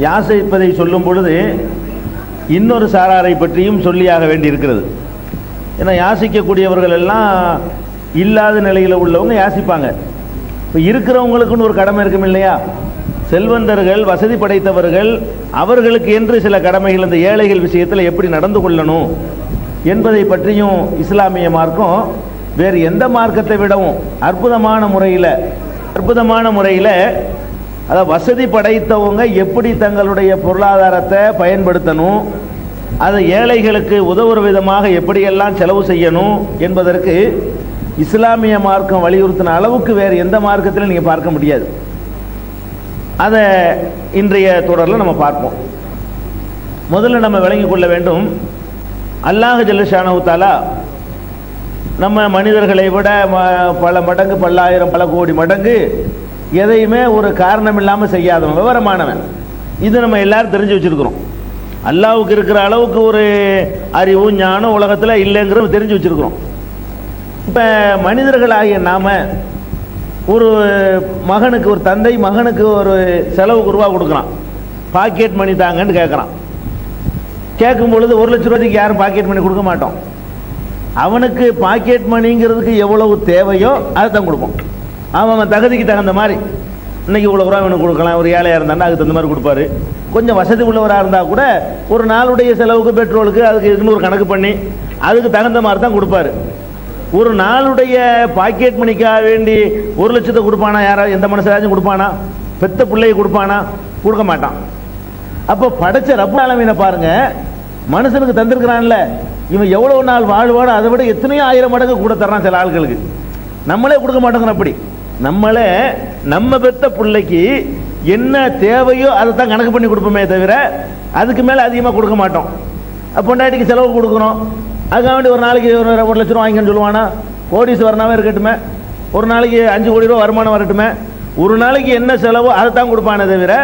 யாசிப்பதை சொல்லும் பொழுது இன்னொரு சாராரை பற்றியும் சொல்லியாக வேண்டியிருக்கிறது. ஏன்னா யாசிக்கக்கூடியவர்கள் எல்லாம் இல்லாத நிலையில் உள்ளவங்க யாசிப்பாங்க. இப்போ இருக்கிறவங்களுக்குன்னு ஒரு கடமை இருக்கும் இல்லையா? செல்வந்தர்கள், வசதி படைத்தவர்கள், அவர்களுக்கு என்று சில கடமைகள், அந்த ஏழைகள் விஷயத்தில் எப்படி நடந்து கொள்ளணும் என்பதை பற்றியும் இஸ்லாமிய மார்க்கம் வேறு எந்த மார்க்கத்தை விடவும் அற்புதமான முறையில் அதாவது வசதி படைத்தவங்க எப்படி தங்களுடைய பொருளாதாரத்தை பயன்படுத்தணும், அதை ஏழைகளுக்கு உதவுற விதமாக எப்படியெல்லாம் செலவு செய்யணும் என்பதற்கு இஸ்லாமிய மார்க்கம் வலியுறுத்தின அளவுக்கு வேறு எந்த மார்க்கத்திலும் நீங்கள் பார்க்க முடியாது. அதை இன்றைய தொடரில் நம்ம பார்ப்போம். முதல்ல நம்ம விளங்கிக் கொள்ள வேண்டும், அல்லாஹ் ஜல்லஷானஹு தஆலா நம்ம மனிதர்களை விட பல மடங்கு, பல்லாயிரம், பல கோடி மடங்கு எதையுமே ஒரு காரணம் இல்லாமல் செய்யாதவன், விவரமானவன். இது நம்ம எல்லாரும் தெரிஞ்சு வச்சிருக்கிறோம். அல்லாஹ்வுக்கு இருக்கிற அளவுக்கு ஒரு அறிவு ஞானம் உலகத்தில் இல்லைங்கிறத தெரிஞ்சு வச்சிருக்கிறோம். இப்போ மனிதர்களாகிய நாம ஒரு மகனுக்கு, ஒரு தந்தை மகனுக்கு ஒரு செலவுக்கு ரூபா கொடுக்குறான், பாக்கெட் மணி தாங்கன்னு கேட்குறான். கேட்கும் பொழுது 1 லட்ச ரூபாய்க்கு யாரும் பாக்கெட் மணி கொடுக்க மாட்டோம். அவனுக்கு பாக்கெட் மணிங்கிறதுக்கு எவ்வளவு தேவையோ அதை தான் கொடுப்போம். அவன் தகுதிக்கு தகுந்த மாதிரி. இன்னைக்கு இவ்வளோ ரூபா அவனுக்கு கொடுக்கலாம். ஒரு ஏழையாக இருந்தான்னா அதுக்கு தகுந்த மாதிரி கொடுப்பாரு. கொஞ்சம் வசதி உள்ளவராக இருந்தால் கூட ஒரு நாளுடைய செலவுக்கு, பெட்ரோலுக்கு, அதுக்கு இதுன்னு ஒரு கணக்கு பண்ணி அதுக்கு தகுந்த மாதிரி தான் கொடுப்பாரு. ஒரு நாளுடைய பாக்கெட் மணிக்காக வேண்டி 1 லட்சத்தை கொடுப்பானா? யாராவது எந்த மனுஷராச்சும் கொடுப்பானா? பெத்த பிள்ளையை கொடுப்பானா? கொடுக்க மாட்டான். அப்போ படைச்ச ரப்பல் ஆலமீனை பாருங்க, மனுஷனுக்கு தந்திருக்கிறான்ல, இவன் எவ்வளவு நாள் வாழ்வானோ அதை விட எத்தனையோ 1000 மடங்கு கூட தர்றான் சில ஆட்களுக்கு. நம்மளே கொடுக்க மாட்டோங்கிற. அப்படி நம்மளே நம்ம பெத்த பிள்ளைக்கு என்ன தேவையோ அதை தான் கணக்கு பண்ணி கொடுப்போமே தவிர அதுக்கு மேலே அதிகமாக கொடுக்க மாட்டோம். பொண்டாட்டிக்கு செலவு கொடுக்குறோம், அதுக்காக வேண்டி ஒரு நாளைக்கு 1 லட்ச ரூபா வாங்கிக்கன்னு சொல்லுவானா? கோடீஸ்வரனாவே இருக்கட்டுமே, ஒரு நாளைக்கு 5 கோடி ரூபா வருமானம் வரட்டுமே, ஒரு நாளைக்கு என்ன செலவோ அதை தான் கொடுப்பானே தவிர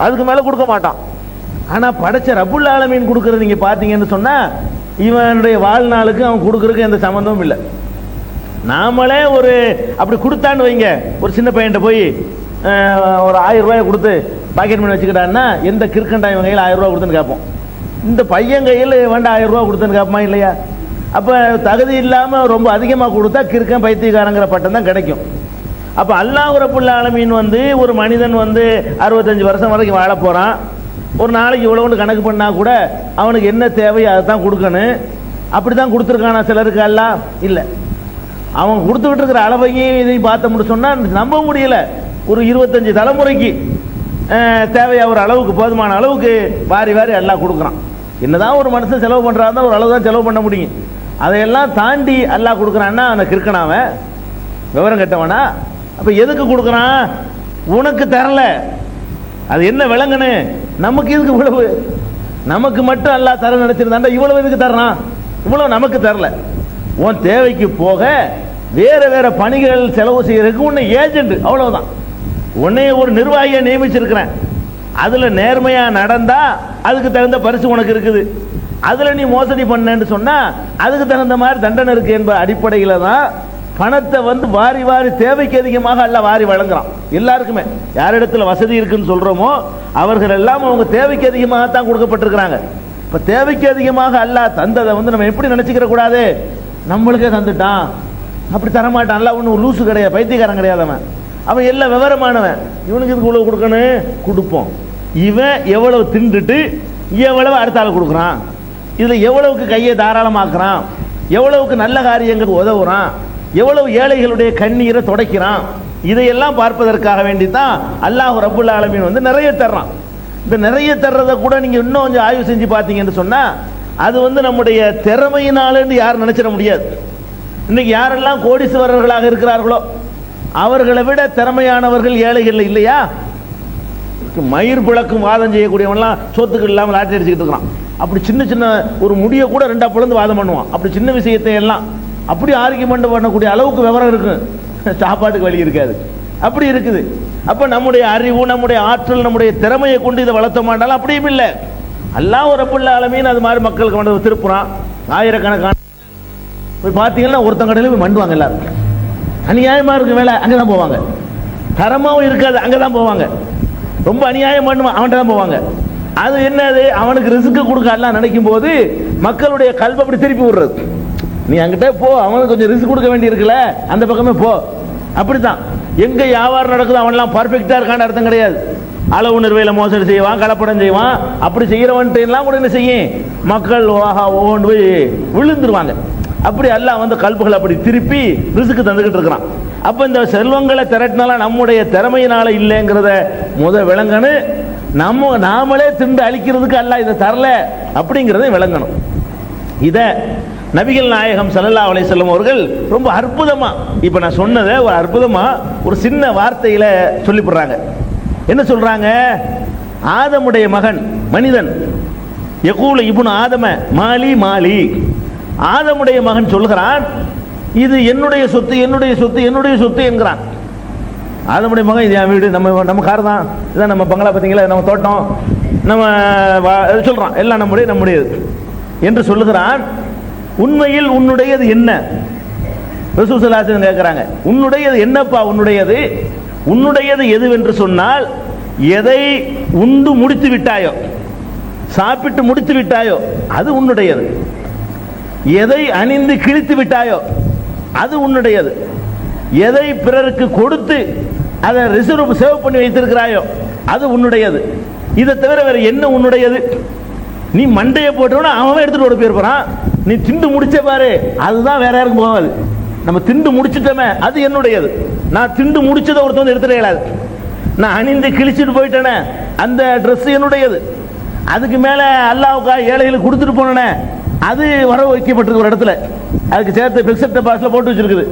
அதுக்கு மேலே கொடுக்க மாட்டான். ஆனால் படைச்ச ரப்புல் ஆலமீன் கொடுக்குறது நீங்கள் பார்த்தீங்கன்னு சொன்னால் இவனுடைய வாழ்நாளுக்கு அவன் கொடுக்குறதுக்கு எந்த சம்மந்தமும் இல்லை. நாமளே ஒரு அப்படி கொடுத்தான்னு வைங்க, ஒரு சின்ன பையன்கிட்ட போய் ஒரு 1000 ரூபாயை கொடுத்து பாக்கெட் மணி வச்சுக்கிட்டான்னா எந்த கிறுக்கண்டா இவன் கையில் 1000 ரூபா கொடுத்துன்னு கேட்போம். இந்த பையன் கையில் வேண்டாம் 1000 ரூபா கொடுத்துன்னு கேட்போமா இல்லையா? அப்போ தகுதி இல்லாமல் ரொம்ப அதிகமாக கொடுத்தா கிறுக்கன், பைத்தியக்காரங்கிற பட்டம் தான் கிடைக்கும். அப்போ அல்லாஹ் ரப்புல் ஆலமீன் ஒரு மனிதன் 65 வருஷம் வரைக்கும் வாழ போகிறான். ஒரு நாளைக்கு இவ்வளோன்னு கணக்கு பண்ணால் கூட அவனுக்கு என்ன தேவையோ அதை தான் கொடுக்கணும். அப்படி தான் கொடுத்துருக்கானா சிலருக்கு? எல்லாம் இல்லை. அவன் கொடுத்துக்கிட்டு இருக்கிற அளவையும் இதையும் பார்த்தோம்னு சொன்னால் நம்ப முடியல. ஒரு 25 தலைமுறைக்கு தேவையா ஒரு அளவுக்கு, போதுமான அளவுக்கு வாரி வாரி எல்லாம் கொடுக்குறான். என்னதான் ஒரு மனுஷன் செலவு பண்ணுறாருந்தா ஒரு அளவு தான் செலவு பண்ண முடியும். அதையெல்லாம் தாண்டி எல்லாம் கொடுக்குறான்னா அவனை கிறுக்கனாவன், விவரம் கெட்டவனா? அப்போ எதுக்கு கொடுக்குறான்? உனக்கு தரல, அது என்ன விளங்குன்னு? நமக்கு இதுக்கு இவ்வளவு, நமக்கு மட்டும் எல்லாம் தர நினைச்சிருந்தாண்டா இவ்வளவு இதுக்கு தர்றான், இவ்வளவு நமக்கு தரல. உன் தேவைக்கு போக வேற வேற பணிகள் செலவு செய்யறதுக்கு உன்னை ஏஜென்ட், அவ்வளவுதான். உன்னைய ஒரு நிர்வாகியை நியமிச்சிருக்கிறேன், அதுல நேர்மையா நடந்தா அதுக்கு தகுந்த பரிசு உனக்கு இருக்குது. அதுல நீ மோசடி பண்ணேன்னு சொன்னா அதுக்கு தகுந்த மாதிரி தண்டனை இருக்கு என்ப அடிப்படையில தான் பணத்தை வாரி வாரி தேவைக்கு அதிகமாக அல்லாஹ் வாரி வழங்குறான் எல்லாருக்குமே. யாரிடத்துல வசதி இருக்குன்னு சொல்றோமோ அவர்கள் எல்லாம் அவங்க தேவைக்கு அதிகமாக தான் கொடுக்கப்பட்டிருக்கிறாங்க. இப்ப தேவைக்கு அதிகமாக அல்லாஹ் தந்ததை நம்ம எப்படி நினைச்சுக்கிற கூடாது? நம்மளுக்கே தந்துட்டான், அப்படி தரமாட்டான். அல்லாஹ் ஒன்றும் லூசு கிடையாது, பைத்தியக்காரன் கிடையாது. அவன் எல்லாம் விவரமானவன். இவனுக்கு இதுக்கு இவ்வளவு கொடுக்கணும், கொடுப்போம். இவன் எவ்வளவு தின்றுட்டு எவ்வளவு அடுத்த ஆள் கொடுக்குறான், இதுல எவ்வளவுக்கு கையை தாராளமாக்குறான், எவ்வளவுக்கு நல்ல காரியங்களுக்கு உதவுறான், எவ்வளவு ஏழைகளுடைய கண்ணீரை துடைக்கிறான், இதையெல்லாம் பார்ப்பதற்காக வேண்டி தான் அல்லாஹ் ரப்புல் ஆலமீன் நிறைய தர்றான். இந்த நிறைய தர்றதை கூட நீங்க இன்னும் கொஞ்சம் ஆய்வு செஞ்சு பார்த்தீங்கன்னு சொன்னா அது நம்முடைய திறமையினாலேன்னு யாரும் நினைச்சிட முடியாது. இன்னைக்கு யாரெல்லாம் கோடீஸ்வரர்களாக இருக்கிறார்களோ அவர்களை விட திறமையானவர்கள் ஏழைகள் இல்லையா? மயிர் பிளக்கும் வாதம் செய்யக்கூடியவன்லாம் சொத்துக்கள் இல்லாமல் லாட்டரி அடிச்சுக்கிட்டு இருக்கிறான். அப்படி சின்ன சின்ன ஒரு முடியை கூட 2 பிளந்து வாதம் பண்ணுவான். அப்படி சின்ன விஷயத்தை எல்லாம் அப்படி ஆர்கியூமெண்ட் பண்ணக்கூடிய அளவுக்கு விவரம் இருக்கு, சாப்பாட்டுக்கு வழி இருக்காது, அப்படி இருக்குது. அப்ப நம்முடைய அறிவு, நம்முடைய ஆற்றல், நம்முடைய திறமையை கொண்டு இதை வளர்த்த மாட்டாலும் அப்படியும் இல்லை. அல்லாஹ் ரப்புல் ஆலமீன் அது மாதிரி மக்களுக்கு திருப்புறான். ஆயிரக்கணக்கான போய் பார்த்தீங்கன்னா ஒருத்தங்க கடையில் போய் மண்டுவாங்க. எல்லாரும் அநியாயமா இருக்கு வேலை, அங்கதான் போவாங்க. தரமாவும் இருக்காது, அங்கதான் போவாங்க. ரொம்ப அநியாயம் பண்ணுவான், அவன்கிட்ட தான் போவாங்க. அது என்னது, அவனுக்கு ரிஸ்க் கொடுக்க எல்லாம் நினைக்கும் போது மக்களுடைய கல்வி அப்படி திருப்பி விடுறது. நீ அங்கிட்ட போ, அவனுக்கு கொஞ்சம் ரிஸ்க் கொடுக்க வேண்டி இருக்குல்ல, அந்த பக்கமே போ. அப்படித்தான் எங்க வியாபாரம் நடக்குது அவன்லாம் பர்ஃபெக்டா இருக்கான்னு அர்த்தம் கிடையாது. அளவு நிர்வையில் மோசடி செய்வான், கலப்படம் செய்வான். அப்படி செய்யறவன்ட்டு எல்லாம் கூட என்ன செய்யும், மக்கள் ஓண்டு போய் விழுந்துருவாங்க. அப்படி அல்லாஹ் வந்து கல்புகளை அப்படி திருப்பி ரிஸ்க் தந்துகிட்டு இருக்கிறான். அப்ப இந்த செல்வங்களை திரட்டினால நம்முடைய திறமையினால இல்லைங்கிறத விளங்கணும். நாமளே திண்டு அழிக்கிறதுக்கு அல்லாஹ் இதை தரல அப்படிங்கிறத விளங்கணும். இத நபிகள் நாயகம் ஸல்லல்லாஹு அலைஹி வஸல்லம் அவர்கள் ரொம்ப அற்புதமா, இப்ப நான் சொன்னதை ஒரு அற்புதமா ஒரு சின்ன வார்த்தையில சொல்லிவிடுறாங்க. என்ன சொல்றாங்க, ஆதமுடைய மகன் மனிதன் யகூல இப்னு ஆதம மாலி மாலி, ஆதமுடைய மகன் சொல்கிறான் இது என்னுடைய சொத்து என்னுடைய சொத்து என்னுடைய சொத்து என்கிறான். ஆதமுடைய மகன் இது என் வீடு, நம்ம கார் தான், இதான் நம்ம பங்களா, பார்த்தீங்களா நம்ம தோட்டம், நம்ம சொல்றான் எல்லாம் நம்முடையது என்று சொல்லுகிறான். உண்மையில் உன்னுடையது என்ன? ரசூல் ஸல்லல்லாஹு அலைஹி வஸல்லம் கேட்கிறாங்க, உன்னுடையது என்னப்பா உன்னுடையது? உன்னுடையது எதுவென்று சொன்னால், எதை உண்டு முடித்து விட்டாயோ, சாப்பிட்டு முடித்து விட்டாயோ அது உன்னுடையது. எதை அணிந்து கிழித்து விட்டாயோ அது உன்னுடையது. எதை பிறருக்கு கொடுத்து அதை ரிசர்வ் சேவ் பண்ணி வைத்திருக்கிறாயோ அது உன்னுடையது. இதை தவிர வேற என்ன உன்னுடையது? நீ மண்டையை போட்டோன்னா அவன் எடுத்துட்டு ஓட போயிருப்பான். நீ திண்டு முடிச்ச பாரு, அதுதான் வேற யாருக்கும் போகாது. நம்ம திண்டு முடிச்சுட்டோமே அது என்னுடையது. நான் திண்டு முடிச்சதை ஒருத்தவங்க எடுத்துட இயலாது. நான் அணிந்து கிழிச்சிட்டு போயிட்டேனே அந்த ட்ரெஸ் என்னுடையது. அதுக்கு மேல அல்லாஹ்வுக்கா ஏழைகளுக்கு கொடுத்துட்டு போனேனே அது வரவு வைக்கப்பட்டிருக்கு ஒரு இடத்துல, அதுக்கு சேர்த்து பிக்சட் டெபாசிட்ல போட்டு வச்சிருக்குது,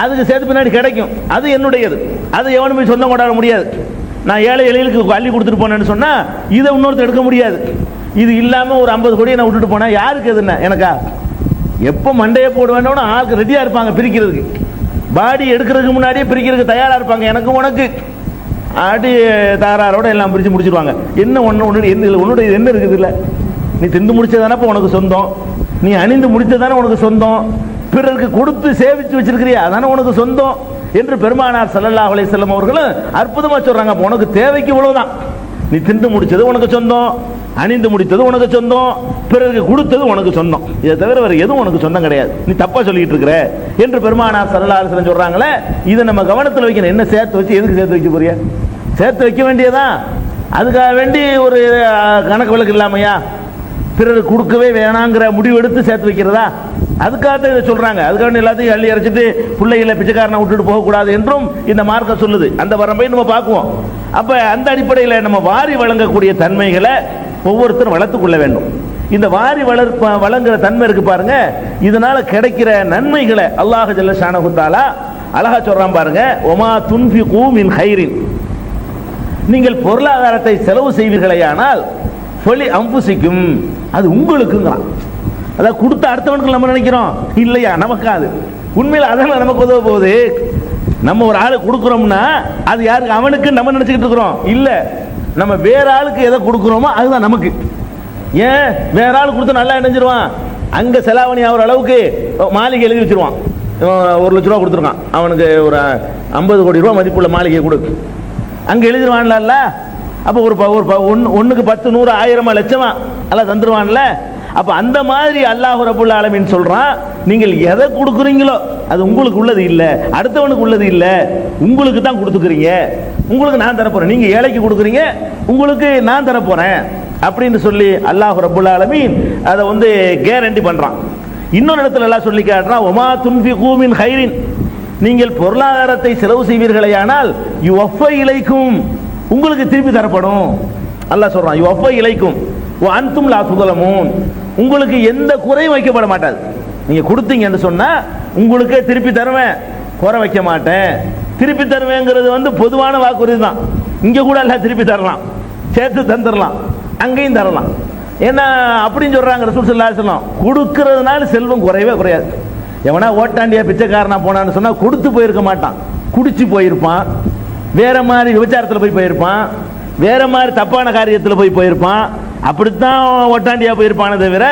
அதுக்கு சேர்த்து பின்னாடி கிடைக்கும், அது என்னுடையது. அது எவனுமே சொந்தம் கொண்டாட முடியாது. நான் ஏழை எளிகளுக்கு அள்ளி கொடுத்துட்டு போனேன்னு சொன்னா இதை இன்னொருத்தர் எடுக்க முடியாது. இது இல்லாம ஒரு 50 கோடியை நான் விட்டுட்டு போனேன், யாருக்கு எதுன்னா எனக்கா? எப்போ மண்டையை போடுவேன்னு ஆளுக்கு ரெடியா இருப்பாங்க பிரிக்கிறதுக்கு, பாடி எடுக்கிறதுக்கு முன்னாடியே பிரிக்கிறதுக்கு தயாரா இருப்பாங்க. எனக்கு உனக்கு ஆடி தாராரோட எல்லாம் பிரிச்சு முடிச்சிருவாங்க. என்ன உன்னுடைய என்ன இருக்குது? இல்லை, நீ திண்டு முடிச்சதானப்ப உனக்கு சொந்தம், நீ அணிந்து முடிச்சதானே உனக்கு சொந்தம், பிறருக்கு கொடுத்து சேவிச்சு வச்சிருக்கிறியா அதானே உனக்கு சொந்தம் என்று பெருமானார் ஸல்லல்லாஹு அலைஹி வஸல்லம் அவர்களும் அற்புதமா சொல்றாங்க. உனக்கு தேவைக்கு இவ்வளவுதான். நீ திண்டு முடிச்சது உனக்கு சொந்தம், அணிந்து முடித்தது உனக்கு சொந்தம், பிறருக்கு கொடுத்தது உனக்கு சொந்தம். இதை தவிர வேற எதுவும் உனக்கு சொந்தம் கிடையாது. நீ தப்பா சொல்லிட்டு இருக்கிற என்று பெருமானார் ஸல்லல்லாஹு அலைஹி வஸல்லம் சொல்றாங்களே. இதை நம்ம கவனத்தில் வைக்கணும். என்ன சேர்த்து வச்சு எதுக்கு சேர்த்து வைக்க போறியா? சேர்த்து வைக்க வேண்டியதான். அதுக்காக வேண்டி ஒரு கணக்கு விளக்கு இல்லாமையா பிறருக்கு கொடுக்கவே வேணாங்கிற முடிவு எடுத்து சேர்த்து வைக்கிறதா? அதுக்காக இதை சொல்றாங்க. அதுக்காக எல்லாத்தையும் அள்ளி அரைச்சிட்டு பிள்ளைகளை பிச்சைக்காரனை விட்டுட்டு போகக்கூடாது என்றும் இந்த மார்க்கம் சொல்லுது. அந்த வரம்பை நம்ம பார்க்குவோம். அப்ப அந்த அடிப்படையில் நம்ம வாரி வழங்கக்கூடிய தன்மைகளை ஒவ்வொருத்தரும் வளர்த்துக் கொள்ள வேண்டும். இந்த வாரி வழங்குற தன்மை இருக்கு பாருங்க, இதனால கிடைக்கிற நன்மைகளை அல்லாஹ் ஜல்ல ஷானஹு தஆலா அழகா சொல்றான் பாருங்க. ஒமா துன்ஃபிகு மின் ஹைரின், நீங்கள் பொருளாதாரத்தை செலவு செய்வீர்களேயானால் ஃபலி அன்ஃபுசிக்கும், அது உங்களுக்குங்கிறான். அதாவது கொடுத்த அடுத்தவனுக்கு நம்ம நினைக்கிறோம் இல்லையா, நமக்காது. உண்மையில் அதனால நமக்கு உதவ போகுது. நம்ம ஒரு ஆளு கொடுக்குறோம்னா அது யாருக்கு? அவனுக்கு நம்ம நினைச்சுக்கிட்டு இருக்கிறோம். இல்ல, நம்ம வேற ஆளுக்கு எதை கொடுக்குறோமோ அதுதான் நமக்கு. ஏன் வேற ஆள் கொடுத்தா நல்லா நினைச்சிருவான், அங்க செலாவணி ஆகிற அளவுக்கு மாளிகை எழுதி வச்சிருவான். 1 லட்ச ரூபா கொடுத்துருக்கான், அவனுக்கு ஒரு 50 கோடி ரூபா மதிப்புள்ள மாளிகை கொடு, அங்க எழுதிருவான்ல. அப்ப ஒரு ஒண்ணுக்கு 10 100 1000 லட்சமா எல்லாம் தந்துருவான்ல. அப்ப அந்த மாதிரி அல்லாஹ் ரப்பல் ஆலமீன் சொல்றான், நீங்கள் எதை கொடுக்குறீங்களோ அது உங்களுக்கு உள்ளது இல்ல, அடுத்தவனுக்கு உள்ளது இல்ல, உங்களுக்கு தான் கொடுத்துக்கிறீங்க, உங்களுக்கு நான் தரப்போறேன். நீங்க ஏழைக்கு கொடுக்குறீங்க, உங்களுக்கு நான் தரப்போறேன் அப்படின்னு சொல்லி அல்லாஹ் ரப்பல் ஆலமீன் அதை வந்து கேரண்டி பண்றான். இன்னொரு இடத்துல எல்லாம் சொல்லி காட்டுறான், ஒமா துன்ஃபிகு மின் ஹைரின், நீங்கள் பொருளாதாரத்தை செலவு செய்வீர்களேயானால் யுவஃபா இலைக்கும், உங்களுக்கு திருப்பி தரப்படும். அல்லாஹ் சொல்றான் யுவஃபா இலைக்கும் வ அன்தும் லா துஸலமூன், உங்களுக்கு எந்த குறையும் வைக்கப்பட மாட்டாது. நீங்க கொடுத்தீங்கன்னு சொன்னா உங்களுக்கே திருப்பி தருவேன், குறை வைக்க மாட்டேன். திருப்பி தருவேங்கிறது வந்து பொதுவான வாக்குறுதி தான். இங்க கூட எல்லாம் திருப்பி தரலாம், சேர்த்து தந்துடலாம், அங்கேயும் தரலாம். ஏன்னா அப்படின்னு சொல்றாங்க ரசூல் ஸல்லல்லாஹு அலைஹி வஸல்லம். கொடுக்கறதுனால செல்வம் குறையவே குறையாது. எவனா ஓட்டாண்டியா பிச்சைக்காரனா போனான்னு சொன்னா கொடுத்து போயிருக்க மாட்டான், குடிச்சு போயிருப்பான், வேற மாதிரி விபச்சாரத்தில் போயிருப்பான், வேற மாதிரி தப்பான காரியத்தில் போயிருப்பான், அப்படித்தான் ஒட்டாண்டியா போயிருப்பானே தவிர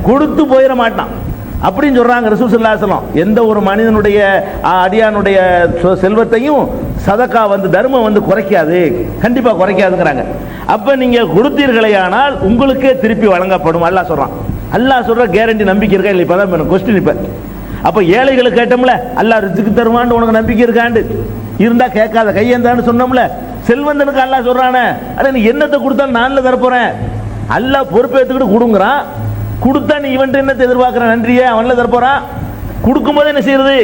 கொடுத்து போயிட மாட்டான் அப்படின்னு சொல்றாங்க ரசூல் ஸல்லல்லாஹு அலைஹி வஸல்லம். எந்த ஒரு மனிதனுடைய அடியானுடைய செல்வத்தையும் சதக்கா தர்மம் குறைக்காது, கண்டிப்பா குறைக்காதுங்கிறாங்க. அப்ப நீங்க கொடுத்தீர்களே ஆனால் உங்களுக்கே திருப்பி வழங்கப்படும் அல்லாஹ் சொல்றான். அல்லாஹ் சொல்ற கேரண்டி நம்பிக்கை இருக்கா இல்லை? இப்பதான் கொஸ்டின். இப்ப அப்ப ஏழைகளுக்கு கேட்டோம்ல, அல்லாஹ் ரிஸ்க் தருவான்னு உனக்கு நம்பிக்கை இருக்காண்டு இருந்தா கேட்காத கையேந்தான்னு சொன்னோம்ல. செல்வந்தனுக்கு அல்லாஹ் சொல்றானே, அட நீ என்னத்தை கொடுத்தாலும் நான்ல தரப்போறேன், அல்லாஹ் பொறுப்பேற்றுக்கிட்டு கொடுங்குறான். கொடுத்தா நீ இவன் என்னத்தை எதிர்பார்க்கிற நன்றியே அவன்ல தரப்போறான். கொடுக்கும் போது என்ன செய்யறது?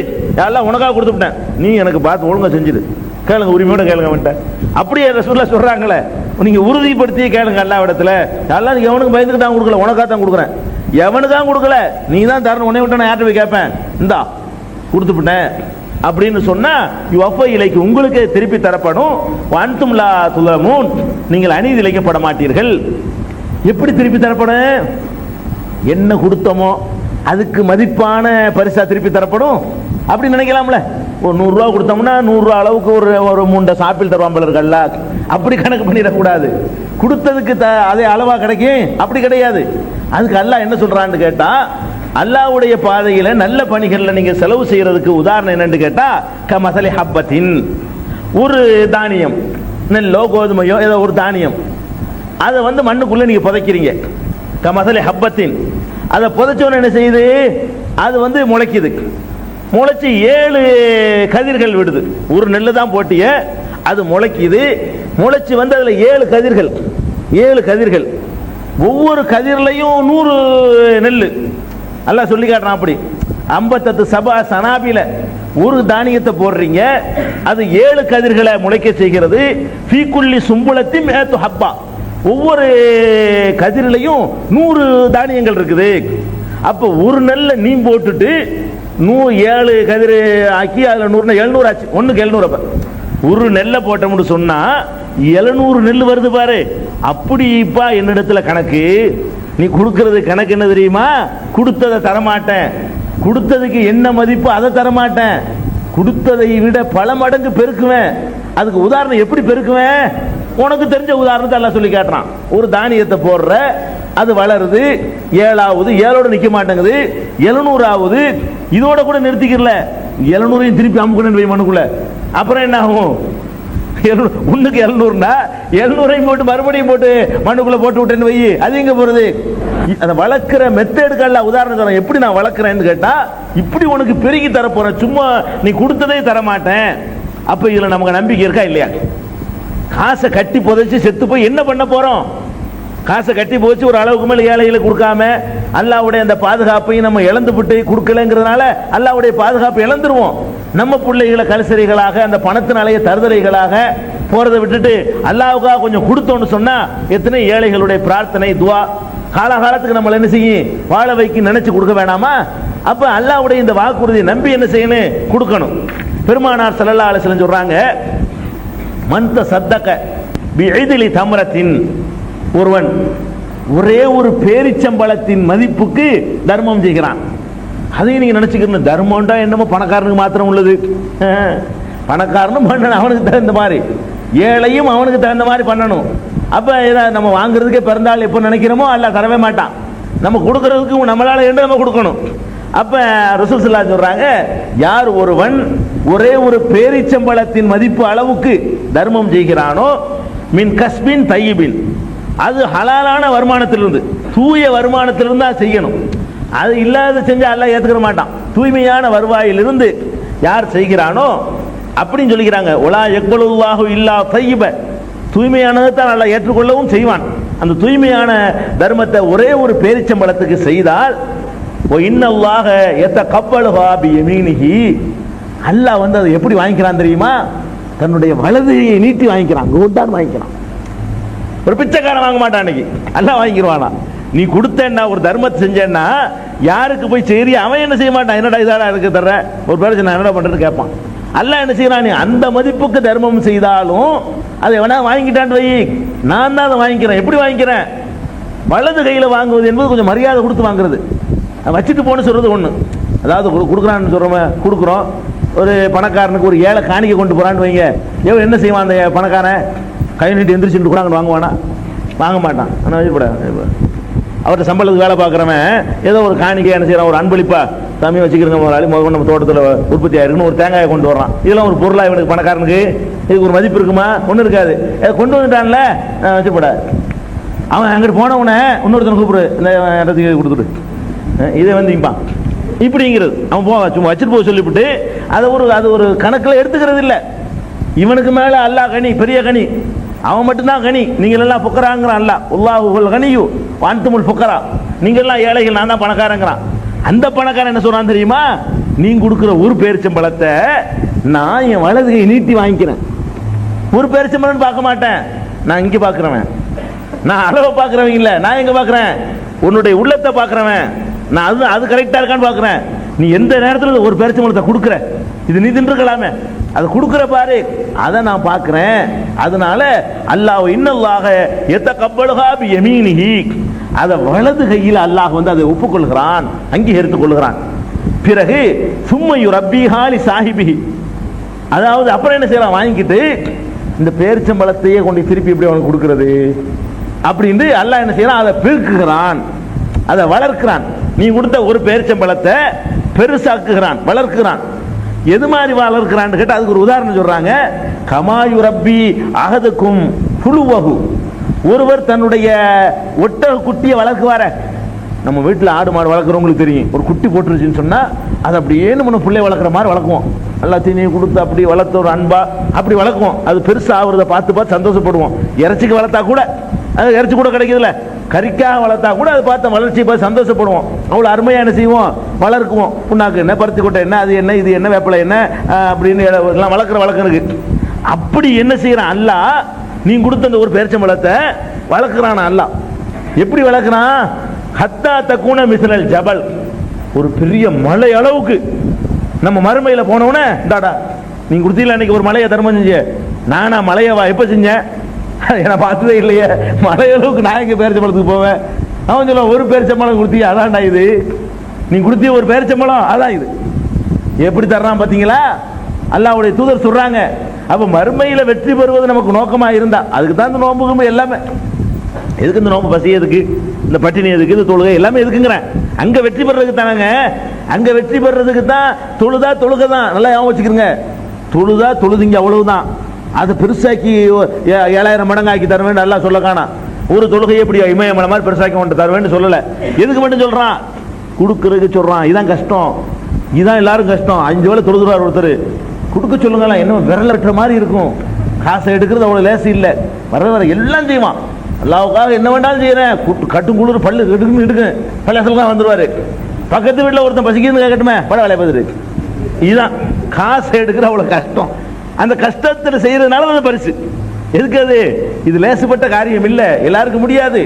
எல்லாம் உனக்காக கொடுத்துட்டேன், நீ எனக்கு பார்த்து ஒழுங்கா செஞ்சிரு, கேளுங்க, உரிமையோட கேளுங்க வந்துட்டேன். அப்படியே ரசூலுல்லாஹ் சொல்றாங்களே, நீங்க உறுதிப்படுத்தி கேளுங்க அல்லா இடத்துல. எல்லாம் நீங்க எவனுக்கு பயந்துட்டு தான் கொடுக்கல, உனக்காக தான் கொடுக்குறேன். எவனுக்காக கொடுக்கல, நீ தான் தரணும். உன்னை விட்டு நான் யார்கிட்ட போய் கேட்பேன்? இந்தா கொடுத்துட்டேன் அப்படின்னு சொன்னா யுவஃபை இலைக்கு உங்களுக்கு திருப்பி தரப்படும். வன்தும் லா துலமூன், நீங்கள் அநீதி இழைக்கப்பட மாட்டீர்கள். எப்படி திருப்பி தரப்படும்? என்ன கொடுத்தோமோ அதுக்கு மதிப்பான பரிசா திருப்பி தரப்படும் அப்படி நினைக்கலாம்ல. ஒரு 100 ரூபா கொடுத்தோம்னா 100 ரூபா அளவுக்கு ஒரு 3 சாப்பில் தருவாம்பல இருக்கல்ல, அப்படி கணக்கு பண்ணிடக்கூடாது. கொடுத்ததுக்கு அதே அளவா கிடைக்கும் அப்படி கிடையாது. அதுக்கு அல்லாஹ் என்ன சொல்றான்னு கேட்டா, அல்லாஹ்வுடைய பாதையில நல்ல பணிகள்ல நீங்க செலவு செய்யறதுக்கு உதாரணம் என்னன்னு கேட்டா, கமசலி ஹப்பத்தின், ஒரு தானியம், நெல்லோ கோதுமையோ ஏதோ ஒரு தானியம், அதை மண்ணுக்குள்ள நீங்க புதைக்கிறீங்க. கமசலி ஹப்பத்தின், அதை புதைச்சோன்னு என்ன செய்யுது? அது முளைக்குது. முளைச்சு 7 கதிர்கள் விடுது. ஒரு நெல்லு தான் போட்டிய, அது முளைக்குது. முளைச்சு அதுல 7 கதிர்கள், 7 கதிர்கள், ஒவ்வொரு கதிர்லையும் 100 நெல்லு. அல்லாஹ் சொல்லி காட்டுறான். அப்படி 58 சபா சனாபில ஒரு தானியத்தை போடுறீங்க, அது 7 கதிர்களை முளைக்க செய்கிறது. ஃபீக்குள்ளி சும்புலத்தின் மேத்து ஹப்பா, ஒவ்வொரு கதிரிலையும் 100 தானியங்கள் இருக்குது. அப்ப ஒரு நெல்லை நீ போட்டுட்டு 7 கதிர் ஆக்கி அதுல 100 700 ஆச்சு. ஒண்ணுக்கு 700. அப்ப ஒரு நெல்லை போட்டோம்னு சொன்னா 700 நெல் வருது பாரு. அப்படிப்பா என்னிடத்துல கணக்கு, நீ கொடுக்கிறது கணக்கு என்ன தெரியுமா? கொடுத்ததை தரமாட்டேன், கொடுத்ததுக்கு என்ன மதிப்பு அதை தரமாட்டேன், கொடுத்ததை விட பல மடங்கு பெருக்குவேன். அதுக்கு உதாரணம் எப்படி பெருக்குவேன்? உனக்கு தெரிஞ்ச உதாரணத்தை எல்லாம் சொல்லி காட்டுறான். ஒரு தானியத்தை போடுற, அது வளருது, 7ஆவது, 7ஓட நிக்க மாட்டேங்குது, 700 ஆகுது. இதோட கூட நிறுத்திக்கல, 700 திருப்பி அமுக்கணும் வை மண்ணுக்குள்ள. அப்புறம் என்ன ஆகும்? ஒண்ணுக்கு 700னா 700 போட்டு மறுபடியும் போட்டு மண்ணுக்குள்ள போட்டு விட்டேன்னு வை, அது எங்க போறது? அதை வளர்க்கிற மெத்தேடுகள்ல உதாரணம் தரேன். எப்படி நான் வளர்க்கிறேன்னு கேட்டா, இப்படி உனக்கு பெருகி தர போறேன், சும்மா நீ கொடுத்ததே தர மாட்டேன். அப்ப இதுல நமக்கு நம்பிக்கை இருக்கா இல்லையா? காசை கட்டி புதைச்சு செத்து போய் என்ன பண்ண போறோம்? காசை கட்டி போச்சு ஒரு அளவுக்கு மேல ஏழைகளுக்கு கொடுக்காம அல்லாஹ்வுடைய அந்த பாதுகாப்பையும் நம்ம இழந்து விட்டு கொடுக்கலங்கிறதுனால அல்லாஹ்வுடைய பாதுகாப்பு இழந்துருவோம். நம்ம பிள்ளைகளை கல்சரிகளாக அந்த பணத்தினாலேயே தருதலைகளாக போறதை விட்டுட்டு அல்லாஹ்வுக்காக கொஞ்சம் கொடுத்தோன்னு சொன்னா எத்தனை ஏழைகளுடைய பிரார்த்தனை துவா காலகாலத்துக்கு நம்மள என்ன செய்யும்? வாழ வைக்க நினைச்சு கொடுக்க வேணாமா? அப்ப அல்லாஹ்வுடைய இந்த வாக்குறுதியை நம்பி என்ன செய்யணும்? கொடுக்கணும். பெருமானார் ஸல்லல்லாஹு அலைஹி வஸல்லம் சொல்றாங்க, மன்த சத்தக பிஇதிலி தம்ரத்தின், ஒருவன் ஒரே ஒரு பேரிச்சம்பழத்தின் மதிப்புக்கு தர்மம் செய்கிறான். அதையும் நீங்க நினைச்சுக்கணும், தர்மம்டா என்னமோ பணக்காரனுக்கு மாத்திரம் உள்ளது. பணக்காரனும் பண்ணணும் அவனுக்கு தகுந்த மாதிரி, ஏழையும் அவனுக்கு தகுந்த மாதிரி பண்ணணும். அப்ப நம்ம வாங்குறதுக்கே பிறந்தாள் எப்போ நினைக்கிறோமோ அல்லாஹ் தரவே மாட்டான். நம்ம கொடுக்கறதுக்கு நம்மளால என்ன நம்ம கொடுக்கணும். அப்ப ரசூல் ஸல்லல்லாஹு அலைஹி சொல்றாங்க, யார் ஒருவன் ஒரே ஒரு பேரிச்சம்பழத்தின் மதிப்பு அளவுக்கு தர்மம் செய்கிறானோ, மின் கஸ்பின் தையிபின், அது ஹலாலான வருமானத்திலிருந்து, தூய வருமானத்திலிருந்து தான் செய்யணும். அது இல்லாத செஞ்சா அல்லாஹ் ஏத்துக்கிற மாட்டான். தூய்மையான வருவாயிலிருந்து யார் செய்கிறானோ அப்படின்னு சொல்லிக்கிறாங்க. ஒலா யக்பலுல்லாஹு இல்லா தையிப, தூய்மையானதை தான் அல்லாஹ் ஏற்றுக்கொள்ளவும் செய்வான். அந்த தூய்மையான தர்மத்தை ஒரே ஒரு பேரிச்சம்பழத்துக்கு செய்தால், இன்னல்லாஹ யதகப்பலுஹா பியமீனிஹி, அல்லாஹ் அதை எப்படி வாங்கிக்கிறான் தெரியுமா? தன்னுடைய வலதுகையை நீட்டி வாங்கிக்கிறான், கோட்டான் வாங்கிக்கிறான். ஒரு பிச்சைக்காரன் வாங்க மாட்டான், அன்னைக்கு அல்லாஹ் வாங்கிடுவானா? நீ கொடுத்தேன்னா ஒரு தர்மத்தை செஞ்சேன்னா யாருக்கு போய் சரி அவன் என்ன செய்ய மாட்டான், என்னடா இதாடா எனக்கு தர்ற ஒரு பேர் நான் என்னடா பண்றேன்னு கேட்பான். அல்லாஹ் என்ன செய்யறான்? நீ அந்த மதிப்புக்கு தர்மம் செய்தாலும் அதை எவனா வாங்கிட்டான்னு வை, நான் தான் அதை வாங்கிக்கிறேன். எப்படி வாங்கிக்கிறேன்? வலது கையில் வாங்குவது என்பது கொஞ்சம் மரியாதை கொடுத்து வாங்குறது. வச்சுட்டு போன்னு சொல்றது ஒண்ணு. அதாவது கொடுக்குறான்னு சொல்றோம், கொடுக்குறோம். ஒரு பணக்காரனுக்கு ஒரு ஏழை காணிக்க கொண்டு போறான்னு வைங்க, என்ன செய்வான் அந்த பணக்காரன்? கை நீட்டி எந்திரிச்சுட்டு கூட வாங்குவானா? வாங்க மாட்டான். ஆனால் வச்சுக்கூடாது, அவர்கிட்ட சம்பளத்துக்கு வேலை பார்க்குறவன் ஏதோ ஒரு காணிக்கை என்ன செய்யறான், ஒரு அன்பளிப்பா தம்பி வச்சுக்கிறங்க முதலாளி முதல்ல நம்ம தோட்டத்தில் உற்பத்தி ஆயிருக்குன்னு ஒரு தேங்காயை கொண்டு வர்றான். இதெல்லாம் ஒரு பொருளா இவனுக்கு பணக்காரனுக்கு இதுக்கு ஒரு மதிப்பு இருக்குமா? ஒன்றும் இருக்காது. கொண்டு வந்துட்டான்ல வச்சுப்பட. அவன் அங்கிட்டு போனவனே இன்னொருத்தனை கூப்பிடு, இந்த இடத்துக்கு கொடுத்துட்டு இதை வந்தீங்கப்பான் இப்படிங்கிறது. அவன் போவான் சும்மா வச்சுட்டு போக சொல்லிவிட்டு அது ஒரு கணக்கில் எடுத்துக்கிறது இல்லை. இவனுக்கு மேலே அல்லாஹ் கனி, பெரிய கனி, அவன் மட்டும்தான் கனி. நீங்கள் எல்லாம் புக்கராங்கிறான் அல்ல. அல்லாஹுல் கனியு வான்துமுல் புக்கரா, நீங்கள் எல்லாம் ஏழைகள், நான் தான் பணக்காரங்கிறான். அந்த பணக்காரன் என்ன சொல்றான் தெரியுமா? நீ கொடுக்குற ஒரு பேரிச்சம்பழத்தை நான் என் வலதுகை நீட்டி வாங்கிக்கிறேன். ஒரு பேரிச்சம்பழம் பார்க்க மாட்டேன், நான் இங்கே பார்க்குறவன். நான் அளவை பார்க்குறவங்க இல்லை, நான் எங்கே பார்க்குறேன்? உன்னுடைய உள்ளத்தை பார்க்குறவன். நான் அது கரெக்டாக இருக்கான்னு பார்க்குறேன். நீ எந்த நேரத்தில் ஒரு பேரிச்சம்பழத்தை கொடுக்குற, இது நீ தின்றுக்கலாமே, அதை கொடுக்குற பாரு, அதை நான் பார்க்குறேன். அதனால அல்லாஹ் இன்னல்லாஹ யதகப்பலுஹா பியமீனிஹி, அதை வலது கையில் அல்லாஹ் வந்து அதை ஒப்புக்கொள்கிறான், அங்கீகரித்துக் கொள்கிறான். பிறகு சும்மையு ரப்பிஹா லி சாஹிபிஹி, அதாவது அப்புறம் என்ன செய்யலாம், வாங்கிக்கிட்டு இந்த பேரிச்சம்பழத்தையே கொண்டு திருப்பி எப்படி அவனுக்கு கொடுக்கிறது அப்படின்னு அல்லாஹ் என்ன செய்யறான், அதை பெருக்குகிறான், அதை வளர்க்கிறான். நீ கொடுத்த ஒரு பேரிச்சம்பழத்தை பெருசாக்குகிறான், வளர்க்கிறான். எது மாதிரி வளர்க்கிறான்னு கேட்டால் அதுக்கு ஒரு உதாரணம் சொல்றாங்க. கமாயு ரப்பி அகதுக்கும் புழுவகு, ஒருவர் தன்னுடைய ஒட்டக குட்டியை வளர்க்குவார. நம்ம வீட்டில் ஆடு மாடு வளர்க்குறவங்களுக்கு தெரியும், ஒரு குட்டி போட்டுருச்சுன்னு சொன்னா அதை அப்படியே நம்ம பிள்ளை வளர்க்குற மாதிரி வளர்க்குவோம். நல்லா தீனியை கொடுத்து அப்படி வளர்த்த ஒரு அன்பா அப்படி வளர்க்குவோம். அது பெருசாக ஆகுறத பார்த்து சந்தோஷப்படுவோம். இறைச்சிக்கு வளர்த்தா கூட, அது இறைச்சி கூட கிடைக்குதுல்ல, கறிக்காக வளர்த்தா கூட அதை பார்த்து வளர்ச்சி பார்த்து சந்தோஷப்படுவோம். அவ்வளோ அருமையாக என்ன செய்வோம், வளர்க்குவோம். புண்ணாக்கு என்ன, பருத்தி கொட்டை என்ன, அது என்ன, இது என்ன, வேப்பிலை என்ன அப்படின்னு எல்லாம் வளர்க்குற வழக்கம் இருக்கு. அப்படி என்ன செய்யறான் அல்லாஹ், நீ கொடுத்த அந்த ஒரு பேரிச்சம்பழத்தை வளர்க்குறான் அல்லாஹ். எப்படி வளர்க்குறான்? ஹத்தா தக்கூன மிஸ்லல் ஜபல், ஒரு பெரிய மலை அளவுக்கு. நம்ம மறுமையில போனவனே இந்தாடா நீங்க கொடுத்தீங்களா அன்னைக்கு ஒரு மலையை தர்மம் செஞ்ச, நானா மலையவா எப்ப செஞ்சேன், என்னை பார்த்ததே இல்லையே, மலை அளவுக்கு நான் எங்க பேரிச்சம்பழத்துக்கு போவேன். அவன் சொல்ல ஒரு பேரிச்சம்பழம் கொடுத்தியா, அதான்டா இது, நீ கொடுத்திய ஒரு பேரிச்சம்பழம் அதான் இது. எப்படி தர்றான் பாத்தீங்களா? அல்லாஹ்வுடைய தூதர் சொல்றாங்க. அப்ப மறுமையில வெற்றி பெறுவது நமக்கு நோக்கமா இருந்தா அதுக்கு தான் இந்த நோம்புக்கு எல்லாமே. எதுக்கு இந்த நோம்பு, பசி எதுக்கு, இந்த பட்டினி எதுக்கு, இந்த தொழுகை எல்லாமே எதுக்குங்கிறேன். அங்க வெற்றி பெறதுக்கு தானங்க, அங்க வெற்றி பெறதுக்கு தான். தொழுதா தொழுகை தான், நல்லா ஞாபகம் வச்சுக்கிறங்க. தொழுதா தொழுதிங்க அவ்வளவுதான். அதை பெருசாக்கி 7000 மடங்காக்கி தருவேன் நல்லா சொல்ல காணாம். ஒரு தொழுகையை எப்படி இமயமலை மாதிரி பெருசாக்கி கொண்டு தருவேன்னு சொல்லல. எதுக்கு மட்டும் சொல்றான்? கொடுக்கறதுக்கு சொல்றான். இதான் கஷ்டம், இதான் எல்லாரும் கஷ்டம். 5 வேளை தொழுதுறாரு ஒருத்தர், கொடுக்க சொல்லுங்களா, என்ன விரல் வெட்டுற மாதிரி இருக்கும். காசை எடுக்கிறது அவ்வளவு லேசி இல்லை. வர எல்லாம் செய்வான். அல்லாவுக்காக என்ன வேண்டாலும் செய்யறேன். கட்டும் குளிர் பல்லு எடுக்கு பள்ளதான் வந்துருவாரு. பக்கத்து வீட்டில் ஒருத்தன் பசிக்கிறது கேட்கட்டுமே, பட வேலையை பார்த்துட்டு. இதுதான் காசை எடுக்கிற அவ்வளவு கஷ்டம். அந்த கஷ்டத்தில் செய்யறதுனால அந்த பரிசு எதுக்கு? அது இது லேசுப்பட்ட காரியம் இல்லை, எல்லாருக்கும் முடியாது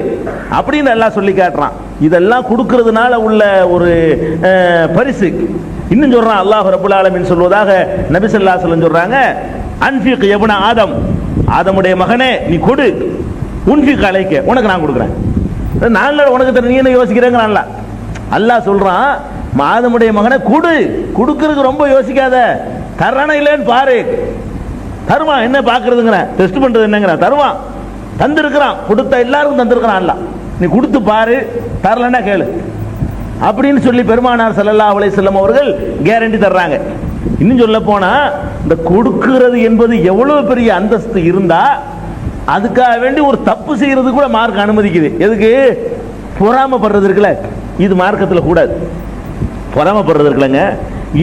அப்படின்னு எல்லாம் சொல்லி காட்டுறான். இதெல்லாம் கொடுக்கறதுனால உள்ள ஒரு பரிசு. இன்னும் சொல்றான் அல்லாஹ் ரப்பல் ஆலமீன் சொல்வதாக நபி ஸல்லல்லாஹு அலைஹி வஸல்லம் சொல்றாங்க, அன்ஃபிக் யப்ன ஆதம், ஆதமுடைய மகனே நீ கொடு, உன்ஃபிக் அலைக்க, உனக்கு நான் கொடுக்குறேன். நான் உனக்கு தர, நீ என்ன யோசிக்கிறேங்கிறான்ல அல்லாஹ் சொல்றான். ஆதமுடைய மகனை கொடு, கொடுக்கறதுக்கு ரொம்ப யோசிக்காத, தரான இல்லைன்னு பாரு, தருவான். என்ன பாக்குறதுங்கிற, டெஸ்ட் பண்றது என்னங்கிற, தருவான், தந்திருக்கிறான், கொடுத்த எல்லாருக்கும் தந்திருக்கிறான் அல்ல. நீ கொடுத்து பாரு, தரலன்னா கேளு அப்படின்னு சொல்லி பெருமானார் ஸல்லல்லாஹு அலைஹி வஸல்லம் அவர்கள் கேரண்டி தர்றாங்க. இன்னும் சொல்ல போனா இந்த கொடுக்கிறது என்பது எவ்வளவு பெரிய அந்தஸ்து இருந்தா அதுக்காக வேண்டி ஒரு தப்பு செய்யறது கூட மார்க் அனுமதிக்குது. எதுக்கு? பொறாமப்படுறது இருக்குல்ல, இது மார்க்கத்தில் கூடாது. பொறாமப்படுறது இருக்குல்லங்க,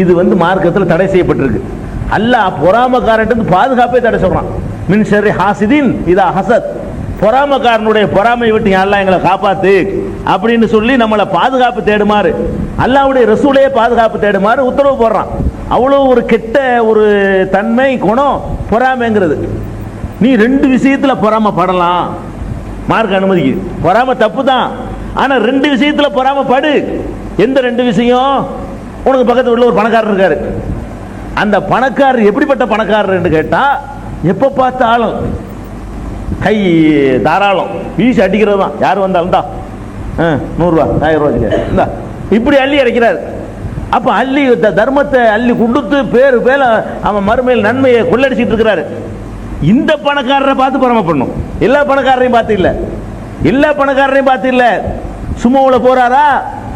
இது வந்து மார்க்கத்தில் தடை செய்யப்பட்டிருக்கு. அல்லாஹ் பொறாமக்காரன் பாதுகாப்பே தடை சொல்றான். மின் ஷர்ரி ஹாசிதின் இதா ஹசத், பொறாமக்காரனுடைய பொறாமை விட்டு அல்லாஹ் எங்களை காப்பாத்து அப்படின்னு சொல்லி நம்மளை பாதுகாப்பு தேடுமாறு, அல்லாஹ்வுடைய ரசூலையே பாதுகாப்பு தேடுமாறு உத்தரவு போடுறான். அவ்வளோ ஒரு கெட்ட ஒரு தன்மை குணம் பொறாமைங்கிறது. நீ 2 விஷயத்துல பொறாமப்படலாம், மார்க் அனுமதிக்கு. பொறாம தப்பு தான், ஆனா 2 விஷயத்துல பொறாமப்படு. எந்த 2 விஷயம்? உனக்கு பக்கத்து வீட்டில் ஒரு பணக்காரர் இருக்காரு. அந்த பணக்காரர் எப்படிப்பட்ட பணக்காரர் கேட்டா, எப்ப பார்த்தாலும் கை தாராளம் வீசி அடிக்கிறது தான். யார் வந்தாலும் தான் 100 ரூபா 1000 ரூபா இப்படி அள்ளி அடிக்கிறார். அப்ப அள்ளி தர்மத்தை அள்ளி கொடுத்து பேரு பேல அவன் மறுமையில் நன்மையை கொள்ளடிச்சிட்டு இருக்கிறாரு. இந்த பணக்காரரை பார்த்து பொறாமை பண்ணும். எல்லா பணக்காரரையும் பார்த்து இல்ல, எல்லா பணக்காரரையும் பார்த்து இல்ல, சுமோவில் போறாரா?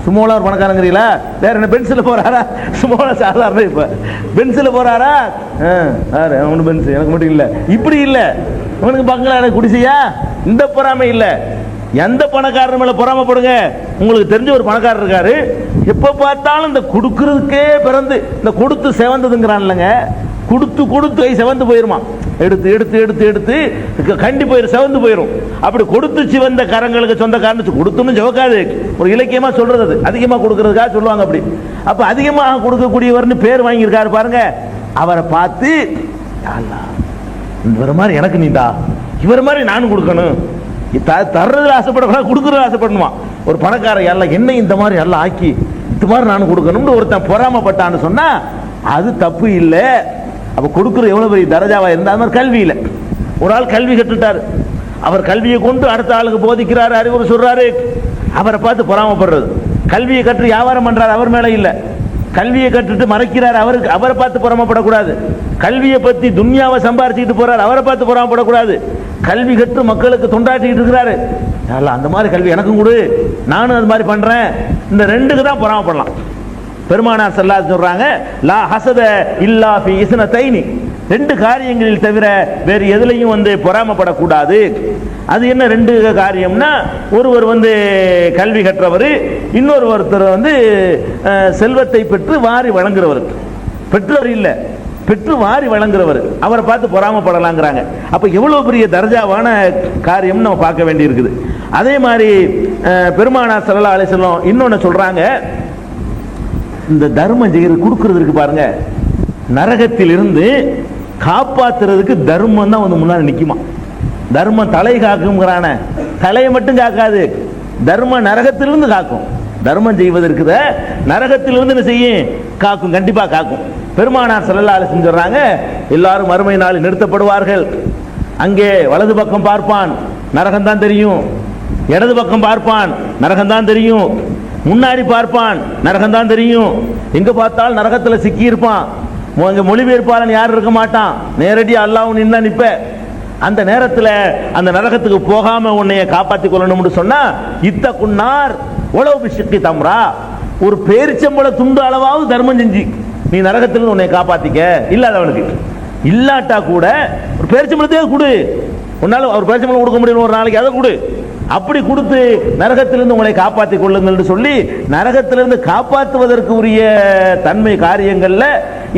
சுமோவில் ஒரு பணக்காரங்கிறீங்களா? வேற என்ன பென்சில் போறாரா? சுமோவில் சாதாரண. இப்ப பென்சில் போறாரா? அவனு பென்சில் எனக்கு மட்டும் இல்லை, இப்படி இல்லை. அவனுக்கு பங்களா எனக்கு குடிசையா? இந்த பொறாமை இல்லை. எந்த பணக்காரர் மேல பொறாமப்படுங்க. உங்களுக்கு தெரிஞ்ச ஒரு பணக்காரர் இருக்காரு, எப்ப பார்த்தாலும் இந்த கொடுக்கறதுக்கே பிறந்து இந்த கொடுத்து செவந்ததுங்கிறான் இல்லைங்க. கொடுத்து கொடுத்து கை செவந்து போயிருமா, எடுத்து எடுத்து எடுத்து எடுத்து கண்டி போயிரு, செவந்து போயிரும். அப்படி கொடுத்து சிவந்த கரங்களுக்கு சொந்தக்காரன் கொடுத்துன்னு ஜவக்காது, ஒரு இலக்கியமா சொல்றது. அது அதிகமா கொடுக்கறதுக்காக சொல்லுவாங்க. அப்படி அப்ப அதிகமாக கொடுக்கக்கூடியவர்னு பேர் வாங்கியிருக்காரு பாருங்க. அவரை பார்த்து இவர் மாதிரி எனக்கு நீண்டா, இவர் மாதிரி நானும் கொடுக்கணும், தர்றதுல ஆசைப்படக்கூடாது, கொடுக்கறதுல ஆசைப்படணுமா. ஒரு பணக்கார எல்லாம் என்ன இந்த மாதிரி எல்லாம் ஆக்கி இந்த மாதிரி நானும் கொடுக்கணும்னு ஒருத்தன் பொறாமப்பட்டான்னு சொன்னா அது தப்பு இல்லை. அப்ப கொடுக்குறது எவ்வளவு பெரிய தரஜாவா இருந்தா. அது மாதிரி கல்வியில ஒரு ஆள் கல்வி கற்றுட்டாரு, அவர் கல்வியை கொண்டு அடுத்த ஆளுக்கு போதிக்கிறாரு, அறிவுரை சொல்றாரு, அவரை பார்த்து பொறாமப்படுறது. கல்வியை கற்று வியாபாரம் பண்றாரு, அவர் மேல இல்ல. கல்வியை கற்றுட்டு மறைக்கிறார், அவரை பார்த்து பொறாமப்படக்கூடாது. கல்வியை பத்தி துன்யாவை சம்பாரிச்சுட்டு போறாரு, அவரை பார்த்து பொறாமப்படக்கூடாது. கல்வி கற்று மக்களுக்கு தொண்டாற்றிட்டு இருக்கிறாரு, அந்த மாதிரி கல்வி எனக்கும் கொடு, நானும் அது மாதிரி பண்றேன். இந்த ரெண்டுக்கு தான் பொறாமப்படலாம். பெருமானார் ஸல்லல்லாஹு அலைஹி சொல்றாங்க, லா ஹஸத இல்லா ஃபீ இஸ்னதைனி, ரெண்டு காரியங்களில் தவிர வேறு எதுலையும் பொறாமப்படக்கூடாது. அது என்ன ரெண்டு காரியம்னா, ஒருவர் கல்வி கற்றவர், இன்னொருத்தர் செல்வத்தை பெற்று வாரி வழங்குறவர். பெற்றவர் இல்ல, பெற்று வாரி வழங்குறவர், அவரை பார்த்து பொறாமப்படலாங்கிறாங்க. அப்ப எவ்வளவு பெரிய தர்ஜாவான காரியம் நம்ம பார்க்க வேண்டி இருக்குது. அதே மாதிரி பெருமானார் ஸல்லல்லாஹு அலைஹி வஸல்லம் இன்னொன்னு சொல்றாங்க, இந்த தர்மம் செய்யறது கொடுக்கறது இருக்கு பாருங்க, நரகத்தில் இருந்து காப்பாத்துறதுக்கு தர்மம் தான் முன்னாடி நிக்குமா. தர்மம் தலை காக்கும்ங்கிறான, தலையை மட்டும் காக்காது, தர்மம் நரகத்திலிருந்து காக்கும். தர்மம் செய்வதற்கு நரகத்திலிருந்து என்ன செய்யும்? காக்கும், கண்டிப்பா காக்கும். பெருமானார் ஸல்லல்லாஹு அலைஹி வஸல்லம் சொல்றாங்க, எல்லாரும் மறுமை நாளில் நிறுத்தப்படுவார்கள். அங்கே வலது பக்கம் பார்ப்பான், நரகம் தான் தெரியும். இடது பக்கம் பார்ப்பான், நரகம் தான் தெரியும். முன்னாடி பார்ப்பான், நரகம் தான் தெரியும். எங்க பார்த்தாலும் நரகத்துல சிக்கி இருப்பான். மொழிபெயர்ப்பாளன் யாரும் இருக்க மாட்டான், நேரடியா அல்லாஹ் நின்னா நிப்ப. அந்த நேரத்தில் அந்த நரகத்துக்கு போகாம உன்னைய காப்பாற்றிக் கொள்ளணும்னு சொன்னா, இத்தகுன்னார் உளவு பிஷிக்கி தம்ரா, ஒரு பேரிச்சம்பள துண்டு அளவாவது தர்மம் செஞ்சு நீ நரகத்திலிருந்து உன்னை காப்பாத்திக்க. இல்லாதவனுக்கு இல்லாட்டா கூட ஒரு பேரிச்சம்பளத்தையே கொடு, உன்னால ஒரு பேரிச்சம்பளம் கொடுக்க முடியும் ஒரு நாளைக்கு, அதை கொடு. அப்படி கொடுத்து நரகத்திலிருந்து உங்களை காப்பாற்றிக் கொள்ளுங்கள் என்று சொல்லி, நரகத்திலிருந்து காப்பாற்றுவதற்கு உரிய தன்மை காரியங்கள்ல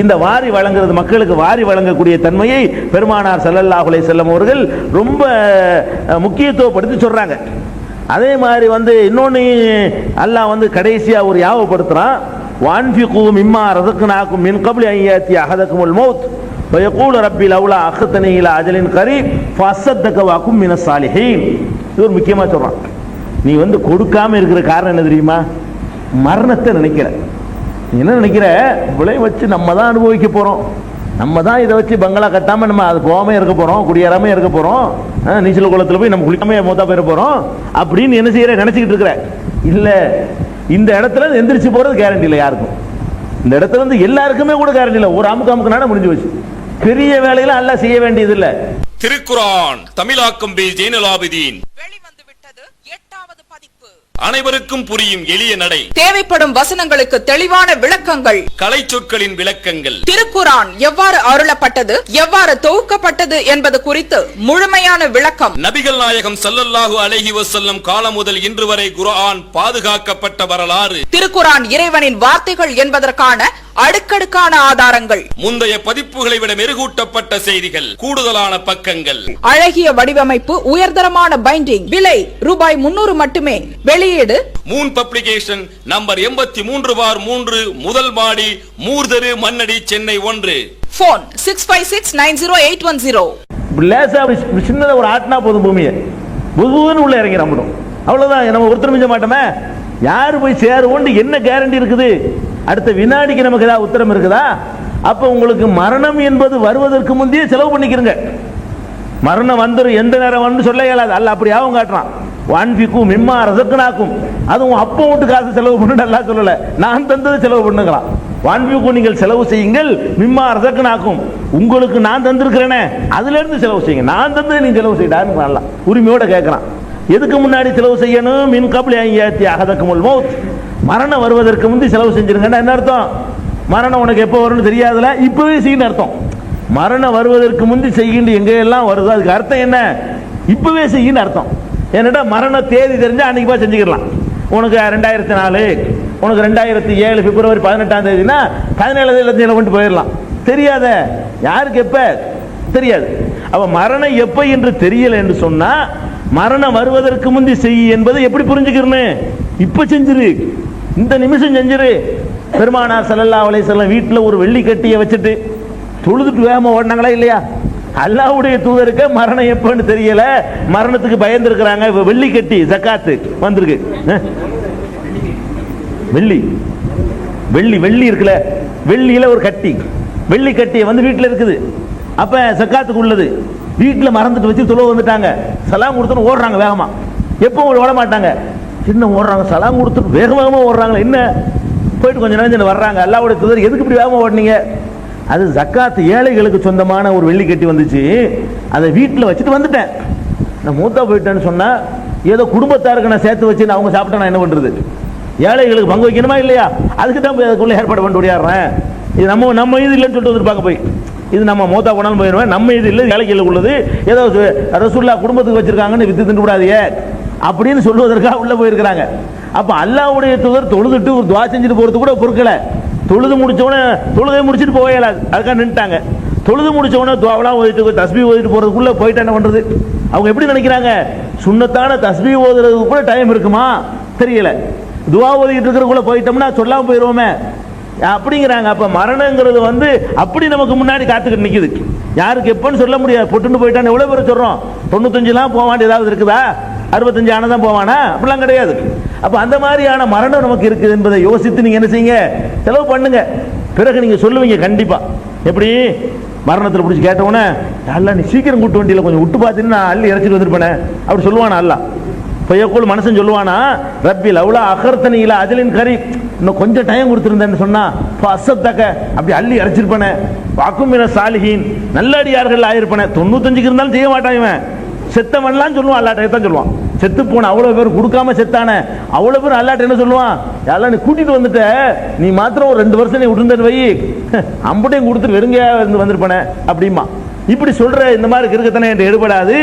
இந்த வாரி வழங்குறது, மக்களுக்கு வாரி வழங்கக்கூடிய தன்மையை பெருமானார் ஸல்லல்லாஹு அலைஹி வஸல்லம் அவர்கள் ரொம்ப முக்கியத்துவப்படுத்தி சொல்றாங்க. அதே மாதிரி இன்னொன்னு அல்லாஹ் கடைசியா ஒரு யாவப்படுத்துறான், வான்ஃபிகு மிம்மா ரஸக்னாகும் மின் கப்லி அன் யாத்தி அஹதகுமுல் மௌத் வயகூலு ரப்பி லவ்லா அக்ஹர்தனி இலா அஜலின் கரீப் ஃபஅஸ்ஸதக வஅகும் மினஸ் சாலிஹீன். இது ஒரு முக்கியமா சொல்றான். நீ கொடுக்காம இருக்கிற காரணம் என்ன தெரியுமா? மரணத்தை நினைக்கிற. நீ என்ன நினைக்கிற? விளை வச்சு நம்ம தான் அனுபவிக்க போறோம், நம்ம தான் இதை வச்சு பங்களா கட்டாம நம்ம அது போகாம இருக்க போறோம், குடியேறாம இருக்க போறோம், நீச்சல் குளத்துல போய் நம்ம குளிக்காம மூத்தா போயிட போறோம் அப்படின்னு என்ன செய்யற? நினைச்சுக்கிட்டு இருக்கிற. இல்ல, இந்த இடத்துல எந்திரிச்சு போறது கேரண்டி இல்லை யாருக்கும். இந்த இடத்துல எல்லாருக்குமே கூட கேரண்டி இல்லை. ஒரு அமுக்கு முடிஞ்சு வச்சு பெரிய வேலையில அல்லாஹ் செய்ய வேண்டியது இல்லை. திருக்குரான் தமிழாக்கம் பி ஜெய்னுலாபிதீன் வெளிவந்து விட்டது 8வது பதிப்பு. அனைவருக்கும் புரியும் எளிய நடை, தேவைப்படும் வசனங்களுக்கு தெளிவான விளக்கங்கள், கலை சொற்களின் விளக்கங்கள், திருக்குரான் எவ்வாறு அருளப்பட்டது, எவ்வாறு தொகுக்கப்பட்டது என்பது குறித்து முழுமையான விளக்கம். நபிகள் நாயகம் ஸல்லல்லாஹு அலைஹி வஸல்லம் காலம் முதல் இன்று வரை குர்ஆன் பாதுகாக்கப்பட்ட வரலாறு, திருக்குரான் இறைவனின் வார்த்தைகள் என்பதற்கான அடுக்கடுக்கான ஆதாரங்கள், முந்தைய பதிப்புகளை விட மெருகூட்டப்பட்ட செய்திகள், கூடுதலான பக்கங்கள், அழகிய வடிவமைப்பு, உயர்தரமான பைண்டிங். விலை ரூபாய் 300 மட்டுமே. வெளியீடு மூன் பப்ளிகேஷன், நம்பர் 83/3, முதல் மாடி, மூர்தரு, மண்ணடி, சென்னை 1. போன் 65690810. சின்னதா ஒரு ஆட்டினா போதும், பூமியை புதுன்னு உள்ள இறங்கி நம்பணும், அவ்வளவுதான். நம்ம ஒருத்தர் மிஞ்ச மாட்டோமே. யாரு போய் சேருவோண்டு என்ன கேரண்டி இருக்குது? அடுத்த வினாடிக்கு நமக்கு ஏதாவது உத்தரம் இருக்குதா? அப்ப உங்களுக்கு மரணம் என்பது வருவதற்கு முந்தைய செலவு பண்ணிக்கிறங்க. மரணம் வந்துடும், எந்த நேரம் வந்து சொல்ல இயலாது. அல்ல அப்படி ஆகும் காட்டுறான். வான்ஃபிகு மிம்மா ரஸக்னாகும், அதுவும் அப்போ விட்டு காசு செலவு பண்ணு அல்லாஹ் சொல்லல, நான் தந்தது செலவு பண்ணுங்களாம். வான்ஃபிகு நீங்கள் செலவு செய்யுங்கள், மிம்மா ரஸக்னாகும் உங்களுக்கு நான் தந்திருக்கிறேனே அதுல இருந்து செலவு செய்யுங்க, நான் தந்தது நீ செலவு செய்யடான்னு அல்லாஹ் உரிமையோட கேட்கிறான். எதுக்கு முன்னாடி செலவு செய்யணும்? மின் கப்லி ஐயாத்தி அகதக்குமுல் மௌத், மரணம் வருவதற்கு முந்தி செலவு செஞ்சிருங்கன்னா என்ன அர்த்தம்? மரணம் உனக்கு எப்போ வரும்னு தெரியாதுல, இப்பவே செய்யணும் அர்த்தம். மரணம் வருவதற்கு முந்தி செய்கின்ற எங்கெல்லாம் வருதோ அதுக்கு அர்த்தம் என்ன? இப்பவே செய்யணும் அர்த்தம். என்னடா மரண தேதி தெரிஞ்சா அன்னைக்கு போய் செஞ்சுக்கலாம். உனக்கு 2004, உனக்கு 2007 பிப்ரவரி 18ஆம் தேதினா 17 கொண்டு போயிடலாம். தெரியாத யாருக்கு எப்ப தெரியாது. அப்ப மரணம் எப்ப என்று தெரியல என்று சொன்னா மரணம் வருவதற்கு முந்தி செய் என்பதை எப்படி புரிஞ்சுக்கிறேன்னு? இப்ப செஞ்சிரு, இந்த நிமிஷம் செஞ்சிரு. பெருமானார் ஸல்லல்லாஹு அலைஹி வஸல்லம் வீட்டில் ஒரு வெள்ளி கட்டியை வச்சுட்டு தொழுதுட்டு வேகமா ஓடினாங்களா இல்லையா? அல்லாஹ்வுடைய தூதருக்கு மரணம் எப்பன்னு தெரியல, மரணத்துக்கு பயந்து இருக்கிறாங்க. வெள்ளி கட்டி ஜக்காத்து வந்திருக்கு. வெள்ளி வெள்ளி வெள்ளி இருக்குல்ல, வெள்ளியில ஒரு கட்டி, வெள்ளி கட்டி வந்து வீட்டில் இருக்குது. அப்ப ஜக்காத்துக்கு உள்ளது வீட்டில் மறந்துட்டு வச்சு தொழ வந்துட்டாங்க. சலாம் கொடுத்துன்னு ஓடுறாங்க வேகமா. எப்போ ஓட மாட்டாங்க, சின்ன ஓடுறாங்க. சலாம் கொடுத்துட்டு வேக வேகமா ஓடுறாங்க. என்ன போயிட்டு கொஞ்சம் நேரம் வர்றாங்க. அல்லாஹ்வுடைய தூதர் எதுக்கு இப்படி வேகமா ஓடுனீங்க? அது ஜக்காத் ஏழைகளுக்கு சொந்தமான ஒரு வெள்ளி கட்டி வந்துச்சு, அதை வீட்டில் வச்சுட்டு வந்துட்டேன். நான் மூத்தா போயிட்டேன்னு சொன்னா ஏதோ குடும்பத்தாருக்கு நான் சேர்த்து வச்சு அவங்க சாப்பிட்டா நான் என்ன பண்றது? ஏழைகளுக்கு பங்கு வைக்கணுமா இல்லையா? அதுக்கு தான் போய் அதுக்குள்ள ஏற்பாடு பண்ணி ஓடியாடுறேன். இது நம்ம இது இல்லைன்னு சொல்லிட்டு வந்துருப்பாங்க. போய் இது நம்ம மூத்தா போனாலும் போயிடுவேன், நம்ம இது இல்லை, ஏழைகளுக்கு உள்ளது, ஏதோ ரசூலுல்லாஹ் குடும்பத்துக்கு வச்சிருக்காங்கன்னு வித்து தின்னு விடாதீங்க அப்படின்னு சொல்லுவதற்காக உள்ள போயிருக்கிறாங்க. அப்ப அல்லாஹ்வுடைய தூதர் தொழுதுட்டு ஒரு துவா செஞ்சுட்டு போறது கூட பொறுக்கல. தொழுது முடிச்சவன தொழுகை முடிச்சுட்டு போகலாது, அதுக்காக நின்றுட்டாங்க. தொழுது முடிச்சவன துவாவெல்லாம் ஓதிட்டு தஸ்பீஹ் ஓதிட்டு போறதுக்குள்ள போயிட்டு என்ன பண்றது? அவங்க எப்படி நினைக்கிறாங்க? சுன்னத்தான தஸ்பீஹ் ஓதுறதுக்கு கூட டைம் இருக்குமா தெரியல, துவா ஓதிட்டு இருக்கிறதுக்குள்ள போயிட்டோம்னா சொல்லாம போயிடுவோமே அப்படிங்கிறாங்க. அப்ப மரணங்கிறது வந்து அப்படி நமக்கு முன்னாடி காத்துக்கிட்டு நிக்குது. யாருக்கு எப்பன்னு சொல்ல முடியாது. பொட்டுன்னு போயிட்டான்னு எவ்வளவு பேர் சொல்றோம்? 95 போவான் ஏதாவது இருக்குதா? 65 ஆனதான் போவானா? அப்படிலாம் கிடையாது. அப்ப அந்த மாதிரியான மரணம் நமக்கு இருக்குது என்பதை யோசித்து நீங்க என்ன செய்யுங்க, செலவு பண்ணுங்க. பிறகு நீங்க சொல்லுவீங்க கண்டிப்பா. எப்படி மரணத்தில் பிடிச்சி கேட்டவுடனே அல்ல நீ சீக்கிரம் கூட்டு வண்டியில் கொஞ்சம் விட்டு பார்த்தீங்கன்னா நான் அள்ளி இறச்சிட்டு வந்திருப்பேனே அப்படி சொல்லுவானா? அல்ல பொய்யக்குள் மனுஷன் சொல்லுவானா? ரப்பில் அவ்வளோ அகர்த்தனி இல்லை அதிலின் கறி, இன்னும் கொஞ்சம் டைம் கொடுத்துருந்தேன்னு சொன்னா அசத்தக்க அப்படி அள்ளி இறச்சிருப்பேனே. வாக்குமின சாலிஹீன் நல்லடியார்கள் ஆயிருப்பேனே. 95 இருந்தாலும் செய்ய மாட்டான் இவன். செத்தவன்லாம் சொல்லுவான், அல்லாட்ட தான் சொல்லுவான். செத்து போன அவ்வளவு பேர் கொடுக்காம செத்தான அவ்வளவு பேர் அல்லாட்ட என்ன சொல்லுவான்? யாரெல்லாம் நீ கூட்டிட்டு வந்துட்ட, நீ மாத்திரம் ஒரு 2 வருஷம் நீ விட்டுருந்தேன்னு வை, அம்புட்டையும் கொடுத்துட்டு வெறுங்கையா வந்திருப்பானே அப்படிமா. இப்படி சொல்ற இந்த மாதிரி இருக்கத்தானே என்று எடுபடாது.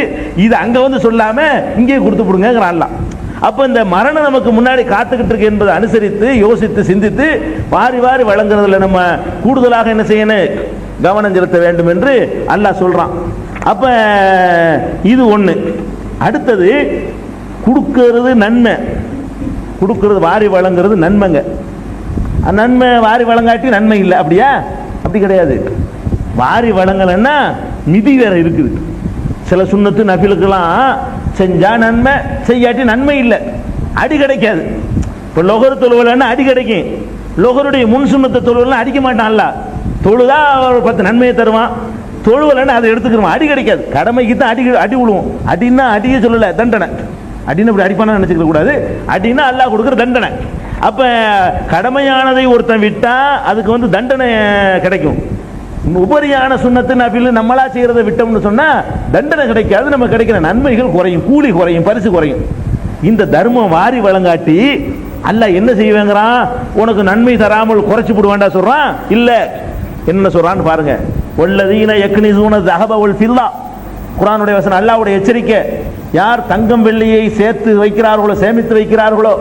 இது அங்க வந்து சொல்லாம இங்கே கொடுத்து விடுங்கிறான். அப்ப இந்த மரணம் நமக்கு முன்னாடி காத்துக்கிட்டு இருக்கு என்பதை அனுசரித்து யோசித்து சிந்தித்து வாரி வாரி வழங்குறதுல நம்ம கூடுதலாக என்ன செய்யணும், கவனம் செலுத்த வேண்டும் என்று அல்லாஹ் சொல்றான். அப்ப இது ஒண்ணு. அடுத்தது கொடுக்கிறது நன்மை, கொடுக்கிறது வாரி வழங்குறது நன்மைங்க. நன்மை வாரி வழங்காட்டி நன்மை இல்லை அப்படியா? அப்படி கிடையாது. வாரி வழங்கலன்னா நிதி வேற இருக்குது. சில சுன்னத்து நஃபிலுக்கெல்லாம் செஞ்சா நன்மை, செய்யாட்டி நன்மை இல்லை, அடி கிடைக்காது. இப்போ லொகர் தொழுவலன்னா அடி கிடைக்கும். லொகருடைய முன் சுண்ணத்தை தொழுவலாம் அடிக்க மாட்டான்ல, தொழுதா ஒரு 10 நன்மையை தருவான். தொழுவலன்னு அதை எடுத்துக்கிறோம், அடி கிடைக்காது. கடமைக்கு தான் அடி விழுவோம். அடின்னா அடியே சொல்லலை, தண்டனை. அடின்னு இப்படி அடிப்பான நினைச்சுக்க கூடாது. அடின்னா அல்லாஹ் கொடுக்குற தண்டனை. அப்ப கடமையானதை ஒருத்தன் விட்டா அதுக்கு வந்து தண்டனை கிடைக்கும். உபரியான சுன்னத்து நபில் நம்மளா செய்யறதை விட்டோம்னு சொன்னா தண்டனை கிடைக்காது, நம்ம கிடைக்கிற நன்மைகள் குறையும், கூலி குறையும், பரிசு குறையும். இந்த தர்மம் வாரி வழங்காட்டி அல்லாஹ் என்ன செய்வாங்கிறான்? உனக்கு நன்மை தராமல் குறைச்சு போடுவாண்டா சொல்றான். இல்ல என்ன சொல்றான்னு பாருங்க. வல்லதீன யக்னிஸூன ஸஹப வல் ஃபில்லா, குர்ஆனுடைய வசனம், அல்லாஹ்வுடைய எச்சரிக்கை. யார் தங்கம் வெள்ளியை சேர்த்து வைக்கிறார்களோ, சேமித்து வைக்கிறார்களோ,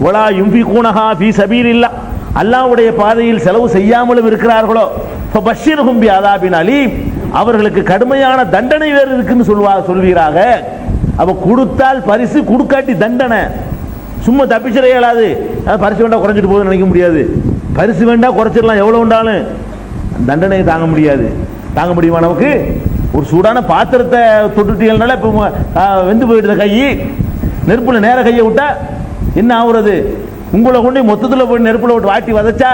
வலா யுன்ஃபிகூனஹா ஃபீ ஸபீலில்லாஹ், அல்லாஹ்வுடைய பாதையில் செலவு செய்யாமலும் இருக்கிறார்களோ, ஃபபஷ்ஷிர்ஹும் பிஅதாபின் அலீம், அவர்களுக்கு கடுமையான தண்டனை வேறு இருக்குன்னு சொல்வீராக. அப்ப கொடுத்தால் பரிசு, கொடுக்காட்டி தண்டனை. சும்மா தப்பிச்சிட இயலாது. பரிசு வேண்டாம் குறைஞ்சிட்டு போகுதுன்னு நினைக்க முடியாது. பரிசு வேண்டாம் குறைச்சிடலாம், எவ்வளவு உண்டாலும் தண்டனையை தாங்க முடியாது. தாங்க முடியுமா நமக்கு? ஒரு சூடான பாத்திரத்தை தொட்டுட்டீங்கனால இப்போ வெந்து போயிடுற கை, நெருப்புல நேர கையை விட்டா என்ன ஆகுறது? உங்களை கொண்டு மொத்தத்தில் போய் நெருப்புல விட்டு வாட்டி வதச்சா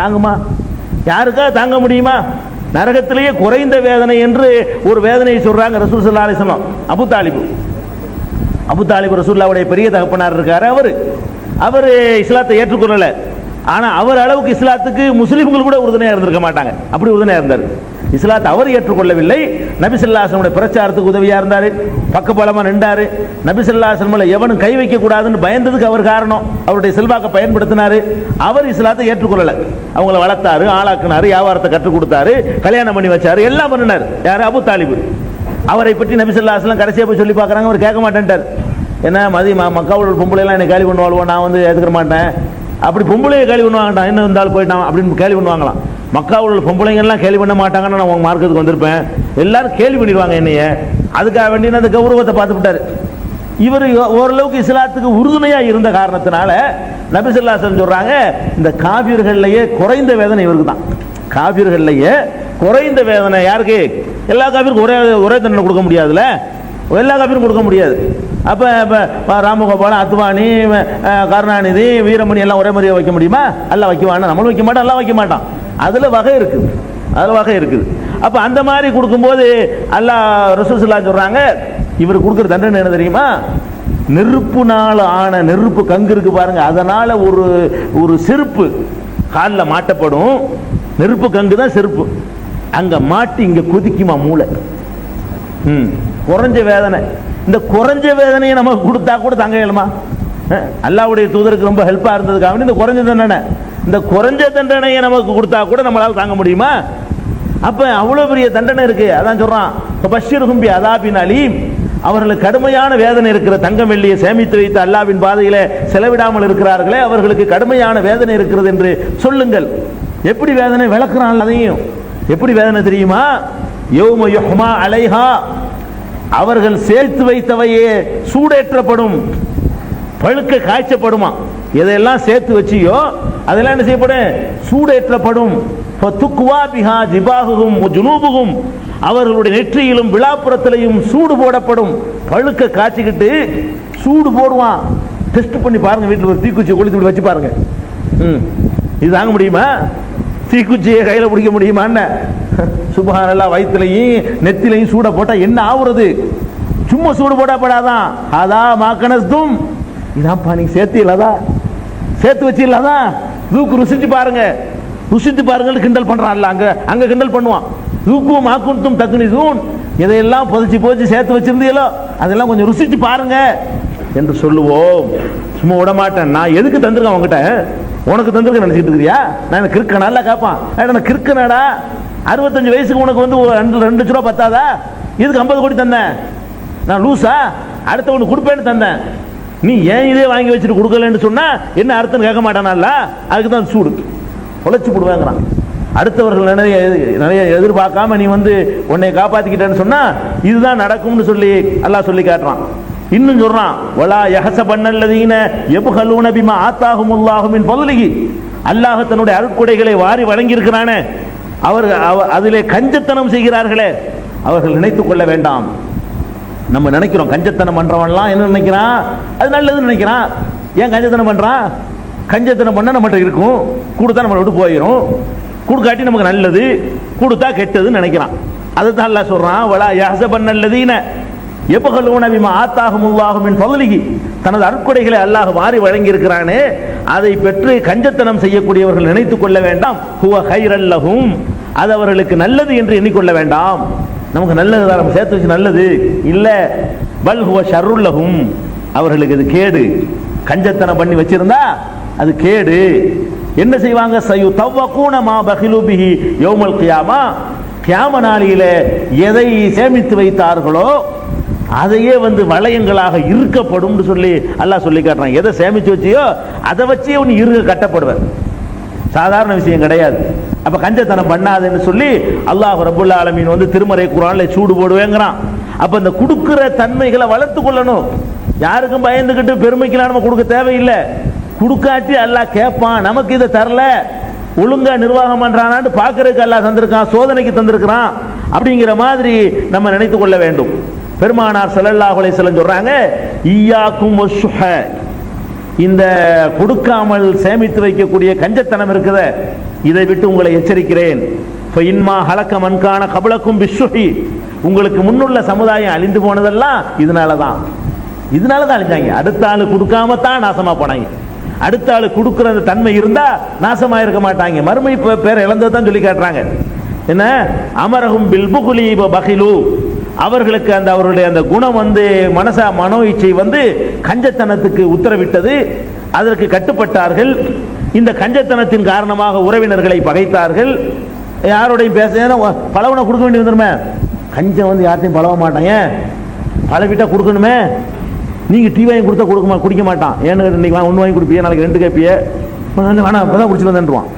தாங்குமா? யாருக்கா தாங்க முடியுமா? நரகத்திலேயே குறைந்த வேதனை என்று ஒரு வேதனையை சொல்றாங்க ரசூல் ஸல்லல்லாஹு அலைஹி வஸல்லம். அபு தாலிப் ரசூலுல்லாஹ்வுடைய பெரிய தகப்பனார் இருக்காரு. அவர் இஸ்லாத்தை ஏற்றுக்கொள்ளல. ஆனா அவர் அளவுக்கு இஸ்லாத்துக்கு முஸ்லிம்கள் கூட உறுதுணையா இருந்திருக்க மாட்டாங்க. அப்படி உறுதுணையா இருந்தார். இஸ்லாத்தை அவர் ஏற்றுக்கொள்ளவில்லை, நபி ஸல்லல்லாஹு அலைஹி வஸல்லம் பிரச்சாரத்துக்கு உதவியா இருந்தாரு, பக்கபலமா நின்றாரு. நபி ஸல்லல்லாஹு அலைஹி வஸல்லம் எவனும் கை வைக்க கூடாதுன்னு பயந்ததுக்கு அவர் காரணம். அவருடைய செல்வாக்கை பயன்படுத்தினாரு. அவர் இஸ்லாத்தை ஏற்றுக்கொள்ளல. அவங்கள வளர்த்தாரு, ஆளாக்குனாரு, வியாபாரத்தை கற்றுக் கொடுத்தாரு, கல்யாணம் பண்ணி வச்சாரு, எல்லாம் பண்ணினார். யாரு? அபூ தாலிப். அவரை பற்றி நபி ஸல்லல்லாஹு அலைஹி வஸல்லம் கடைசியா போய் சொல்லி பார்க்கறாங்க, அவர் கேட்க மாட்டேன்ட்டார். என்ன மக்காவோட பொம்பளை எல்லாம் என்ன கேலி பண்ணுவாள்வோ, நான் வந்து ஏத்துக்க மாட்டேன். அப்படி பொம்பளையை கேலி பண்ணுவாங்கட்டான், என்ன இருந்தாலும் போயிட்டான் அப்படின்னு கேலி பண்ணுவாங்களாம். மக்காவோட பொம்பளைங்கெல்லாம் கேள்வி பண்ண மாட்டாங்கன்னு நான் உங்க மார்க்கத்துக்கு வந்திருப்பேன், எல்லாரும் கேள்வி பண்ணிடுவாங்க என்னைய. அதுக்காக வேண்டிய அந்த கௌரவத்தை பார்த்துட்டாரு. இவர் ஓரளவுக்கு இஸ்லாத்துக்கு உறுதுணையா இருந்த காரணத்தினால நபி ஸல்லல்லாஹு அலைஹி வஸல்லம் சொல்றாங்க, இந்த காபிர்கள்லயே குறைந்த வேதனை இவருக்கு தான். காபிர்கள்லயே குறைந்த வேதனை யாருக்கு? எல்லா காபிருக்கும் ஒரே தண்டனை கொடுக்க முடியாதுல்ல, எல்லா காபிரும் கொடுக்க முடியாது. அப்ப ராமகோபாலன், அத்வானி, கருணாநிதி, வீரமணி எல்லாம் ஒரே மாதிரியா வைக்க முடியுமா? எல்லாம் வைக்குவானா? நம்மளும் வைக்க மாட்டோம், எல்லாம் வைக்க மாட்டான். அதுல வகை இருக்குது, அதுல வகை இருக்குது. அப்ப அந்த மாதிரி கொடுக்கும்போது அல்லாஹ் ரசூல் ஸல்லல்லாஹு அலைஹி சொல்றாங்க, இவர் கொடுக்குற தண்டனை என்ன தெரியுமா? நெருப்புனால ஆன நெருப்பு கங்கு இருக்கு பாருங்க, அதனால ஒரு செருப்பு காலில் மாட்டப்படும். நெருப்பு கங்கு தான் செருப்பு, அங்க மாட்டி இங்க கொதிக்குமா மூளை. குறைஞ்ச வேதனை. இந்த குறைஞ்ச வேதனையை நமக்கு கொடுத்தா கூட தாங்க இயலுமா? அல்லாஹ்வுடைய தூதருக்கு ரொம்ப ஹெல்ப்பா இருந்ததுக்காக இந்த குறைஞ்ச தண்டனை, இந்த குறைஞ்ச தண்டனையை நமக்கு கொடுத்தா கூட நம்மளால தாங்க முடியுமா? அப்ப அவ்வளவு பெரிய தண்டனை இருக்கு. அதான் சொல்றான், பஷிர்ஹும் பி அஸாபின் அலீம். அவர்களுக்கு கடுமையான வேதனை இருக்கிற. தங்கம் வெள்ளியை சேமித்து வைத்து அல்லாஹ்வின் பாதையில செலவிடாமல் இருக்கிறார்களே, அவர்களுக்கு கடுமையான வேதனை இருக்கிறது என்று சொல்லுங்கள். எப்படி வேதனை விளக்குறான்? அதையும் எப்படி வேதனை தெரியுமா? யௌம யுஹ்மா அலைஹா, அவர்கள் சேர்த்து வைத்தவையே சூடேற்றப்படும், பழுக்க காய்ச்சப்படுமா. எதையெல்லாம் சேர்த்து வச்சியோ அதெல்லாம் என்ன செய்யப்படும்? சூடேற்றப்படும். ஃபதுக்வா பிஹா ஜிபாஹுஹும் வஜுனூபுஹும், அவர்களுடைய நெற்றியிலும் விழாப்புறத்திலையும் சூடு போடப்படும். பழுக்க காய்ச்சிக்கிட்டு சூடு போடுவான். டெஸ்ட் பண்ணி பாருங்க, வீட்டில் ஒரு தீக்குச்சி கொளுத்தி வச்சு பாருங்க. இது தாங்க முடியுமா? தீக்குச்சியை கையில பிடிக்க முடியுமான்னு? சுப்ஹானல்லாஹ், வயிற்றுலையும் நெத்திலையும் சூட போட்டா என்ன ஆகுறது? சும்மா சூடு போடப்படாதான். அதா மாக்கனஸ்தும், இதான் நீங்க சேர்த்து இல்லாதா, சேர்த்து வச்சு இல்லாதா, தூக்கு ருசிச்சு பாருங்க, ருசித்து பாருங்கள் கிண்டல் பண்றான்ல. அங்க கிண்டல் பண்ணுவான். தூக்கு மாக்குன்தும் தக்னிசூன், இதையெல்லாம் புதைச்சி போச்சு சேர்த்து வச்சிருந்தீங்களோ அதெல்லாம் கொஞ்சம் ருசிச்சு பாருங்க என்று சொல்லுவோம். சும்மா விட மாட்டேன். நான் எதுக்கு தந்திருக்கேன் உங்ககிட்ட? உனக்கு தந்திருக்க நினைச்சிட்டு இருக்கிறியா? நான் கிறுக்க நல்லா கேட்பான். நான் கிறுக்கனடா, 65 வயசுக்கு உனக்கு வந்து 2 லட்ச ரூபா பத்தாதா? இதுக்கு 50 கோடி தந்தேன். நான் லூசா? அடுத்தவனுக்கு கொடுப்பேன்னு தந்தேன். நீ ஏன் இதே வாங்கி வச்சுட்டு கொடுக்கலன்னு சொன்னா என்ன அர்த்தம் கேட்க மாட்டானால? அதுக்கு தான் சூடு உழைச்சி போடுவாங்கிறான். அடுத்தவர்கள் நிறைய எதிர்பார்க்காம நீ வந்து உன்னை காப்பாத்திக்கிட்டேன்னு சொன்னா இதுதான் நடக்கும்னு சொல்லி அல்லாஹ் சொல்லி காட்டுறான். இன்னும் சொல்றான், வலா யஹஸபன்னல்லதீன யப்ஹலூன பிமா ஆத்தாஹுமுல்லாஹு மின் ஃபضலிஹி, அல்லாஹ் தன்னுடைய அருட்கொடைகளை வாரி வழங்கி இருக்கிறானே, அதிலே கஞ்சத்தனம் செய்கிறார்களே, அவர்கள் நினைத்துக் கொள்ள வேண்டாம். நம்ம நினைக்கிறோம் கஞ்சத்தனம் பண்றவன்லாம் என்ன நினைக்கிறான்? அது நல்லதுன்னு நினைக்கிறான். ஏன் கஞ்சத்தனம் பண்றான்? கஞ்சத்தனம் பண்ணா நம்மகிட்ட இருக்கும், கொடுத்தா நம்மளை விட்டு போயிடும், கொடுக்காட்டி நமக்கு நல்லது, கொடுத்தா கெட்டதுன்னு நினைக்கிறான். அதுதான் அல்லாஹ் சொல்றான், வலா யஹஸபன்னல்லதீன யப்ஹலூன பிமா ஆத்தாஹுமுல்லாஹு மின் ஃபضலிஹி, தனது அருட்கொடைகளை அல்லாஹ் வாரி வழங்கி இருக்கிறானே, அதை பெற்று கஞ்சத்தனம் செய்யக்கூடியவர்கள் நினைத்துக் கொள்ள வேண்டாம். ஹுவ கைரல் லஹும், அது அவர்களுக்கு நல்லது என்று எண்ணிக்கொள்ள வேண்டாம். நமக்கு நல்லதுதான், நம்ம சேர்த்து வச்சு நல்லது இல்ல. பல் ஹுவ ஷர்ருல் லஹும், அவர்களுக்கு இது கேடு. கஞ்சத்தனம் பண்ணி வச்சிருந்தா அது கேடு. என்ன செய்வாங்க? சயுதவ்வகூன மா பகிலு பிஹி யௌமல் கியாமா, கியாம நாளிலே எதை சேமித்து வைத்தார்களோ அதையே வந்து வளையங்களாக இருக்கப்படும் சொல்லி அல்லாஹ் சொல்லி காட்டுறான். எதை சேமிச்சு வச்சியோ அதை வச்சே நீ இருக்க கட்டப்படுவ. சாதாரண விஷயம் கிடையாது. அப்ப கஞ்சத்தனம் பண்ணாதுன்னு சொல்லி அல்லாஹ் ரப்புல் ஆலமீன் வந்து திருமறை குர்ஆன்ல சூடு போடுவேங்கிறான். அப்ப இந்த கொடுக்கிற தன்மைகளை வளர்த்து கொள்ளணும். யாருக்கும் பயந்துகிட்டு பெருமைக்கெல்லாம் நம்ம கொடுக்க தேவையில்லை. கொடுக்காட்டி அல்லாஹ் கேட்பான், நமக்கு இதை தரல, ஒழுங்கா நிர்வாகம் பண்றானான்னு பாக்குறதுக்கு அல்லாஹ் தந்திருக்கான், சோதனைக்கு தந்திருக்கிறான் அப்படிங்கிற மாதிரி நம்ம நினைத்துக் கொள்ள வேண்டும். பெருமானார் ஸல்லல்லாஹு அலைஹி வஸல்லம் சொல்றாங்க, ஈயாக்கும் வஷ்ஷுஹ, இந்த கொடுக்காமல் சேமித்து வைக்கக்கூடிய கஞ்சத்தனம் இருக்குதே, இதை விட்டு உங்களை எச்சரிக்கிறேன். ஃபஇன்மா ஹலக மன் கான கப்லக்கும் பிஷ்ஷுஹி, உங்களுக்கு முன்னுள்ள சமுதாயம் அழிந்து போனதெல்லாம் இதனாலதான் அழிஞ்சாங்க. அடுத்த ஆளு கொடுக்காம தான் நாசமா போனாங்க. அடுத்த ஆளு கொடுக்கிற தன்மை இருந்தா நாசமா இருக்க மாட்டாங்க. மறுமை பேரை இழந்ததான் சொல்லி காட்டுறாங்க. என்ன அமரஹும் பில் புகுலி பகிலு, அவர்களுக்கு அந்த அவருடைய அந்த குணம் வந்து மனோ இச்சை வந்து கஞ்சத்தனத்துக்கு உத்தரவிட்டது. அதற்கு கட்டுப்பட்டார்கள். இந்த கஞ்சத்தனத்தின் காரணமாக உறவினர்களை பகைத்தார்கள். யாரோடையும் பேச பழவனை கொடுக்க வேண்டி வந்துருமே, கஞ்சம் வந்து யார்ட்டையும் பழக மாட்டான். ஏன் பழவிட்டா கொடுக்கணுமே, நீங்க டீ வாங்கி கொடுத்தா குடிக்க மாட்டான். ஏன்னு இன்னைக்கு ஒன்று வாங்கி கொடுப்பிய, நாளைக்கு 2 கேட்பிய, வேணாம் இப்பதான் குடிச்சிட்டு வந்துருவான்.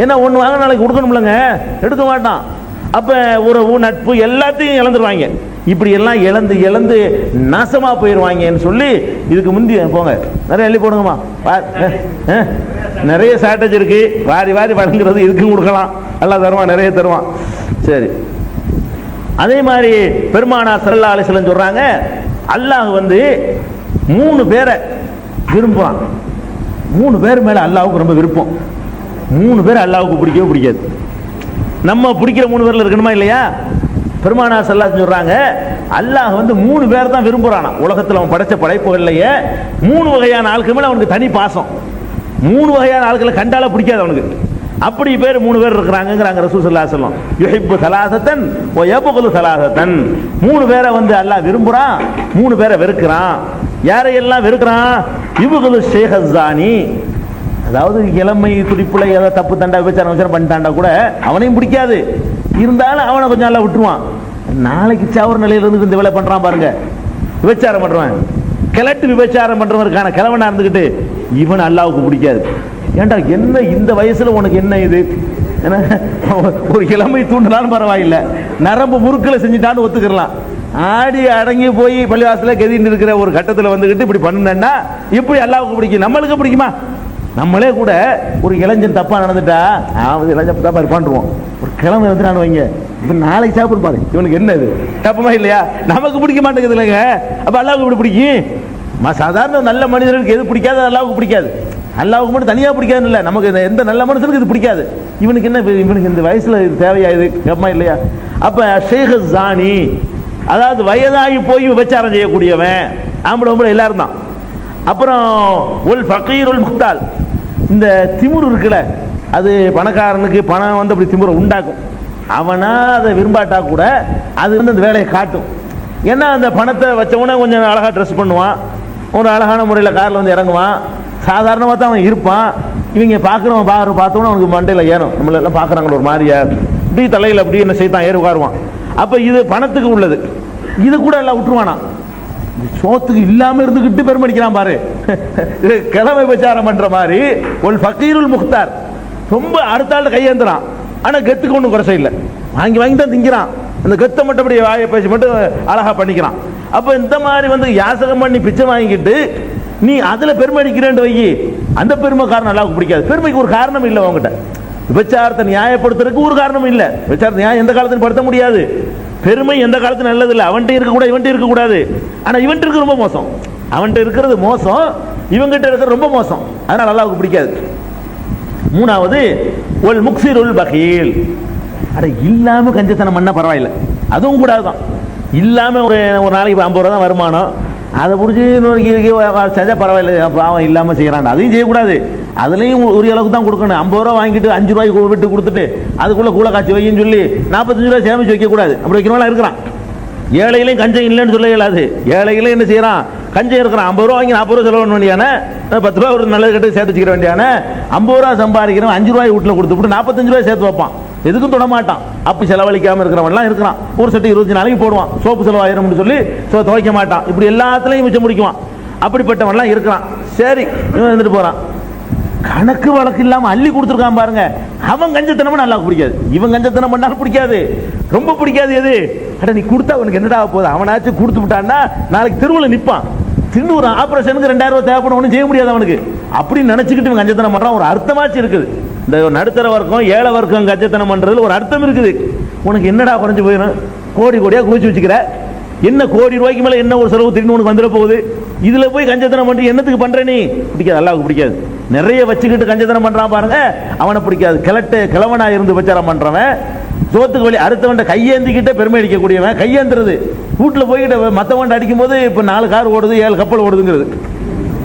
ஏன்னா ஒன்று வாங்க நாளைக்கு கொடுக்கணும்லங்க, எடுக்க மாட்டான். அப்ப உறவு நட்பு எல்லாத்தையும் இழந்துருவாங்க. இப்படி எல்லாம் இழந்து இழந்து நாசமா போயிருவாங்கன்னு சொல்லி இதுக்கு முந்தி போங்க நிறைய அள்ளி போடுங்கம்மா, நிறைய ஷார்டேஜ் இருக்கு, வாரி வாரி வழங்குறது இதுக்கும் கொடுக்கலாம், எல்லாம் தருவான், நிறைய தருவான். சரி, அதே மாதிரி பெருமானார் ஸல்லல்லாஹு அலைஹி வஸல்லம் சொல்றாங்க, அல்லாஹ் வந்து 3 பேரை விரும்புவான். 3 பேர் மேல அல்லாஹ்வுக்கு ரொம்ப விருப்பம். 3 பேர் அல்லாஹ்வுக்கு பிடிக்கவே பிடிக்காது. நம்ம பிடிக்கிற 3 பேர்ல இருக்கணுமா இல்லையா? பெருமானார் ஸல்லல்லாஹு அலைஹி சொல்றாங்க, அல்லாஹ் வந்து 3 பேர் தான் விரும்புறானா. உலகத்தில் அவன் படைச்ச படைப்புகள்லையே 3 வகையான ஆட்கள் மேல அவனுக்கு தனி பாசம். 3 வகையான ஆட்களை கண்டால பிடிக்காது அவனுக்கு. அப்படி 3 பேர் இருக்கிறாங்கிறாங்க ரசூல் ஸல்லல்லாஹு அலைஹி வஸல்லம். யுஹிப்பு ஸலாஸத்தன் வ யப்குலு ஸலாஸத்தன். 3 பேரை வந்து அல்லாஹ் விரும்புறான், 3 பேரை வெறுக்கிறான். யாரையெல்லாம் வெறுக்கிறான்? யுப்குலு ஷேஹஸானி, அதாவது இளமை துடிப்புல ஏதோ தப்பு தண்டா விபச்சாரம் பண்ணிட்டாண்டா கூட அவனையும் பிடிக்காது. இருந்தாலும் அவனை கொஞ்சம் நல்லா விட்டுருவான். நாளைக்கு சாவர நிலையில இருந்து இந்த வேலை பண்றான் பாருங்க, விபச்சாரம் பண்றவன், கிழட்டு விபச்சாரம் பண்றவருக்கான கிழவனா இருந்துகிட்டு இவன் அல்லாஹ்வுக்கு பிடிக்காது. ஏண்டா என்ன இந்த வயசுல உனக்கு என்ன இது? ஒரு இளமை தூண்டினாலும் பரவாயில்லை, நரம்பு முறுக்களை செஞ்சுட்டான்னு ஒத்துக்கலாம். ஆடி அடங்கி போய் பள்ளிவாசல கெதின்னு இருக்கிற ஒரு கட்டத்தில் வந்துகிட்டு இப்படி பண்ணுனா இப்படி அல்லாஹ்வுக்கு பிடிக்கும். நம்மளுக்கு பிடிக்குமா? நம்மளே கூட ஒரு இளைஞன் தப்பா நடந்துட்டா இளைஞன் தப்பா இருப்பான்ருவோம். ஒரு கிழமை வந்துட்டான்னு வைங்க, இப்ப நாளைக்கு சாப்பிடு பாரு, இவனுக்கு என்ன இது தப்பமா இல்லையா? நமக்கு பிடிக்க மாட்டேங்குது இல்லைங்க. அப்ப அல்லாஹ்வுக்கு இப்படி பிடிக்கும். சாதாரண நல்ல மனிதர்களுக்கு எது பிடிக்காது அல்லாஹ்வுக்கு பிடிக்காது. அல்லாஹ்வுக்கு மட்டும் தனியா பிடிக்காது இல்லை, நமக்கு எந்த நல்ல மனுஷனுக்கு இது பிடிக்காது. இவனுக்கு என்ன, இவனுக்கு இந்த வயசுல இது தேவையா, இது கேட்பமா இல்லையா? அப்ப ஷேஹஸானி, அதாவது வயதாகி போய் விபச்சாரம் செய்யக்கூடியவன், ஆம்பளை எல்லாரும் தான். அப்புறம் உல் ஃபகீருல் முக்தால், இந்த திமிரு இருக்குல்ல, அது பணக்காரனுக்கு பணம் வந்து அப்படி திமிரை உண்டாக்கும். அவனா அதை விரும்பாட்டா கூட அது வந்து அந்த வேலையை காட்டும். ஏன்னா அந்த பணத்தை வச்சவனே கொஞ்சம் அழகா ட்ரெஸ் பண்ணுவான், ஒரு அழகான முறையில் காரில் வந்து இறங்குவான், சாதாரணமாக தான் அவன் இருப்பான். இவங்க பார்க்குறவன் பார்த்தோன்னா அவனுக்கு மண்டையில் ஏறும், நம்மளெல்லாம் பார்க்குறாங்களோ ஒரு மாதிரியா, இப்படி தலையில் அப்படி என்ன செய்தான் ஏறி உட்காருவான். அப்போ இது பணத்துக்கு உள்ளது, இது கூட எல்லாம் விட்டுருவானா. சோத்துக்கு இல்லாம இருந்துகிட்டு பெருமடிக்கிறான் பாரு, கிழமை விபச்சாரம் பண்ற மாதிரி. ஒரு ஃபகீருல் முக்தார், ரொம்ப அடுத்த ஆள் கையேந்துறான், ஆனா கெத்துக்கு ஒன்றும் குறைச்ச இல்லை, வாங்கி வாங்கி தான் திங்கிறான். அந்த கெத்தை மட்டும் அப்படி வாயை பேசி மட்டும் அழகா பண்ணிக்கிறான். அப்ப இந்த மாதிரி வந்து யாசகம் பண்ணி பிச்சை வாங்கிட்டு நீ அதுல பெருமடிக்கிறேன்னு வை, அந்த பெருமை காரணம் அல்லாஹ்வுக்கு பிடிக்காது. பெருமைக்கு ஒரு காரணம் இல்லை உங்ககிட்ட. விபச்சாரத்தை நியாயப்படுத்துறதுக்கு ஒரு காரணம் இல்லை. விபச்சாரத்தை நியாயம் எந்த காலத்திலும் படுத்த முடியாது. பெருமை எந்த காலத்துல நல்லது இல்லை. அவன்கிட்ட இருக்க கூட இவன்கிட்ட இருக்க கூடாது. ஆனா இவன்கிட்ட இருக்கிறது ரொம்ப மோசம், அவன்கிட்ட இருக்கிறது மோசம், இவங்கிட்ட இருக்கிறது ரொம்ப மோசம். அதனால அல்லாஹ்வுக்கு பிடிக்காது. 3வது ஒல் முக்ஸிருல் பகீல், அட இல்லாம கஞ்சத்தனம் பண்ணா பரவாயில்லை, அதுவும் கூடாதுதான். இல்லாம ஒரு நாளைக்கு 50 ரூபா தான் வருமானம், அதை பிடிச்சி செஞ்சா பரவாயில்லை, அவன் இல்லாம செய்யறான், அதையும் செய்யக்கூடாது. அதுலயும் ஒரு அளவுக்கு தான் கொடுக்கணும். 50 ரூபா வாங்கிட்டு 5 ரூபாய்க்கு விட்டு கொடுத்துட்டு அதுக்குள்ள கூலை காய்ச்சி வைன்னு சொல்லி 45 ரூபாய் சேமிச்சு வைக்க கூடாது. அப்படி வைக்கிறவங்களா இருக்கிறான். ஏழையிலையும் கஞ்சம் இல்லைன்னு சொல்ல இயலாது. ஏழையிலையும் என்ன செய்யறான், கஞ்சம் இருக்கிறான். 50 ரூபா வாங்கி 40 ரூபா செலவு பண்ண வேண்டியான, 10 ரூபா ஒரு நல்லது கட்டு சேர்த்து வச்சுக்கிற வேண்டியான, 50 ரூபா சம்பாதிக்கிறவன் 5 ரூபாய் வீட்டில் கொடுத்துட்டு 45 ரூபாய் சேர்த்து வைப்பான், எதுக்கும் தொட மாட்டான். அப்படி செலவழிக்காம இருக்கிறவன்லாம் இருக்கிறான். ஒரு சட்டி 20 நாளைக்கு போடுவான், சோப்பு செலவாயிரம் சொல்லி துவைக்க மாட்டான், இப்படி எல்லாத்துலையும் மிச்சம் முடிக்குவான். அப்படிப்பட்டவன்லாம் இருக்கிறான். சரி, இவன் வந்துட்டு போறான், கணக்கு வழக்கு இல்லாம அள்ளி கொடுத்துருக்கான் பாருங்க, அவன் கஞ்சத்தனம் நல்லா பிடிக்காது. இவன் கஞ்சத்தனம் பண்ணாலும் பிடிக்காது, ரொம்ப பிடிக்காது. எது அட நீ கொடுத்தா அவனுக்கு என்னடா போகுது, அவனாச்சும் கொடுத்து விட்டான்னா நாளைக்கு தெருவில் நிற்பான், தின்னு ஒரு ஆபரேஷனுக்கு 2000 ரூபாய் தேவைப்படும், ஒன்றும் செய்ய முடியாது அவனுக்கு. அப்படின்னு நினைச்சுக்கிட்டு இவன் கஞ்சத்தனம் பண்றான். ஒரு அர்த்தமாச்சு இருக்குது. இந்த நடுத்தர வர்க்கம் ஏழை வர்க்கம் கஞ்சத்தனம் பண்றதுல ஒரு அர்த்தம் இருக்குது. உனக்கு என்னடா குறைஞ்சு போயிடும், கோடி கோடியா குவிச்சு வச்சுக்கிற, என்ன கோடி ரூபாய்க்கு மேல என்ன ஒரு செலவு திடீர்னு உனக்கு வந்துட போகுது, இதுல போய் கஞ்சத்தனம் பண்ணி என்னத்துக்கு பண்ற நீ? பிடிக்காது, அல்லாஹ்வுக்கு பிடிக்காது. நிறைய வச்சுக்கிட்டு கஞ்சத்தனம் பண்றான் பாருங்க, அவனை பிடிக்காது. கிழவனா இருந்து விபச்சாரம் பண்றவன், சோத்துக்கு வழி அறுத்தவன் கையேந்திக்கிட்ட பெருமை அடிக்கக்கூடியவன், கையேந்துறது வீட்டுல போய்கிட்ட மத்தவன் அடிக்கும் போது இப்ப 4 கார் ஓடுது 7 கப்பல் ஓடுதுங்கிறது.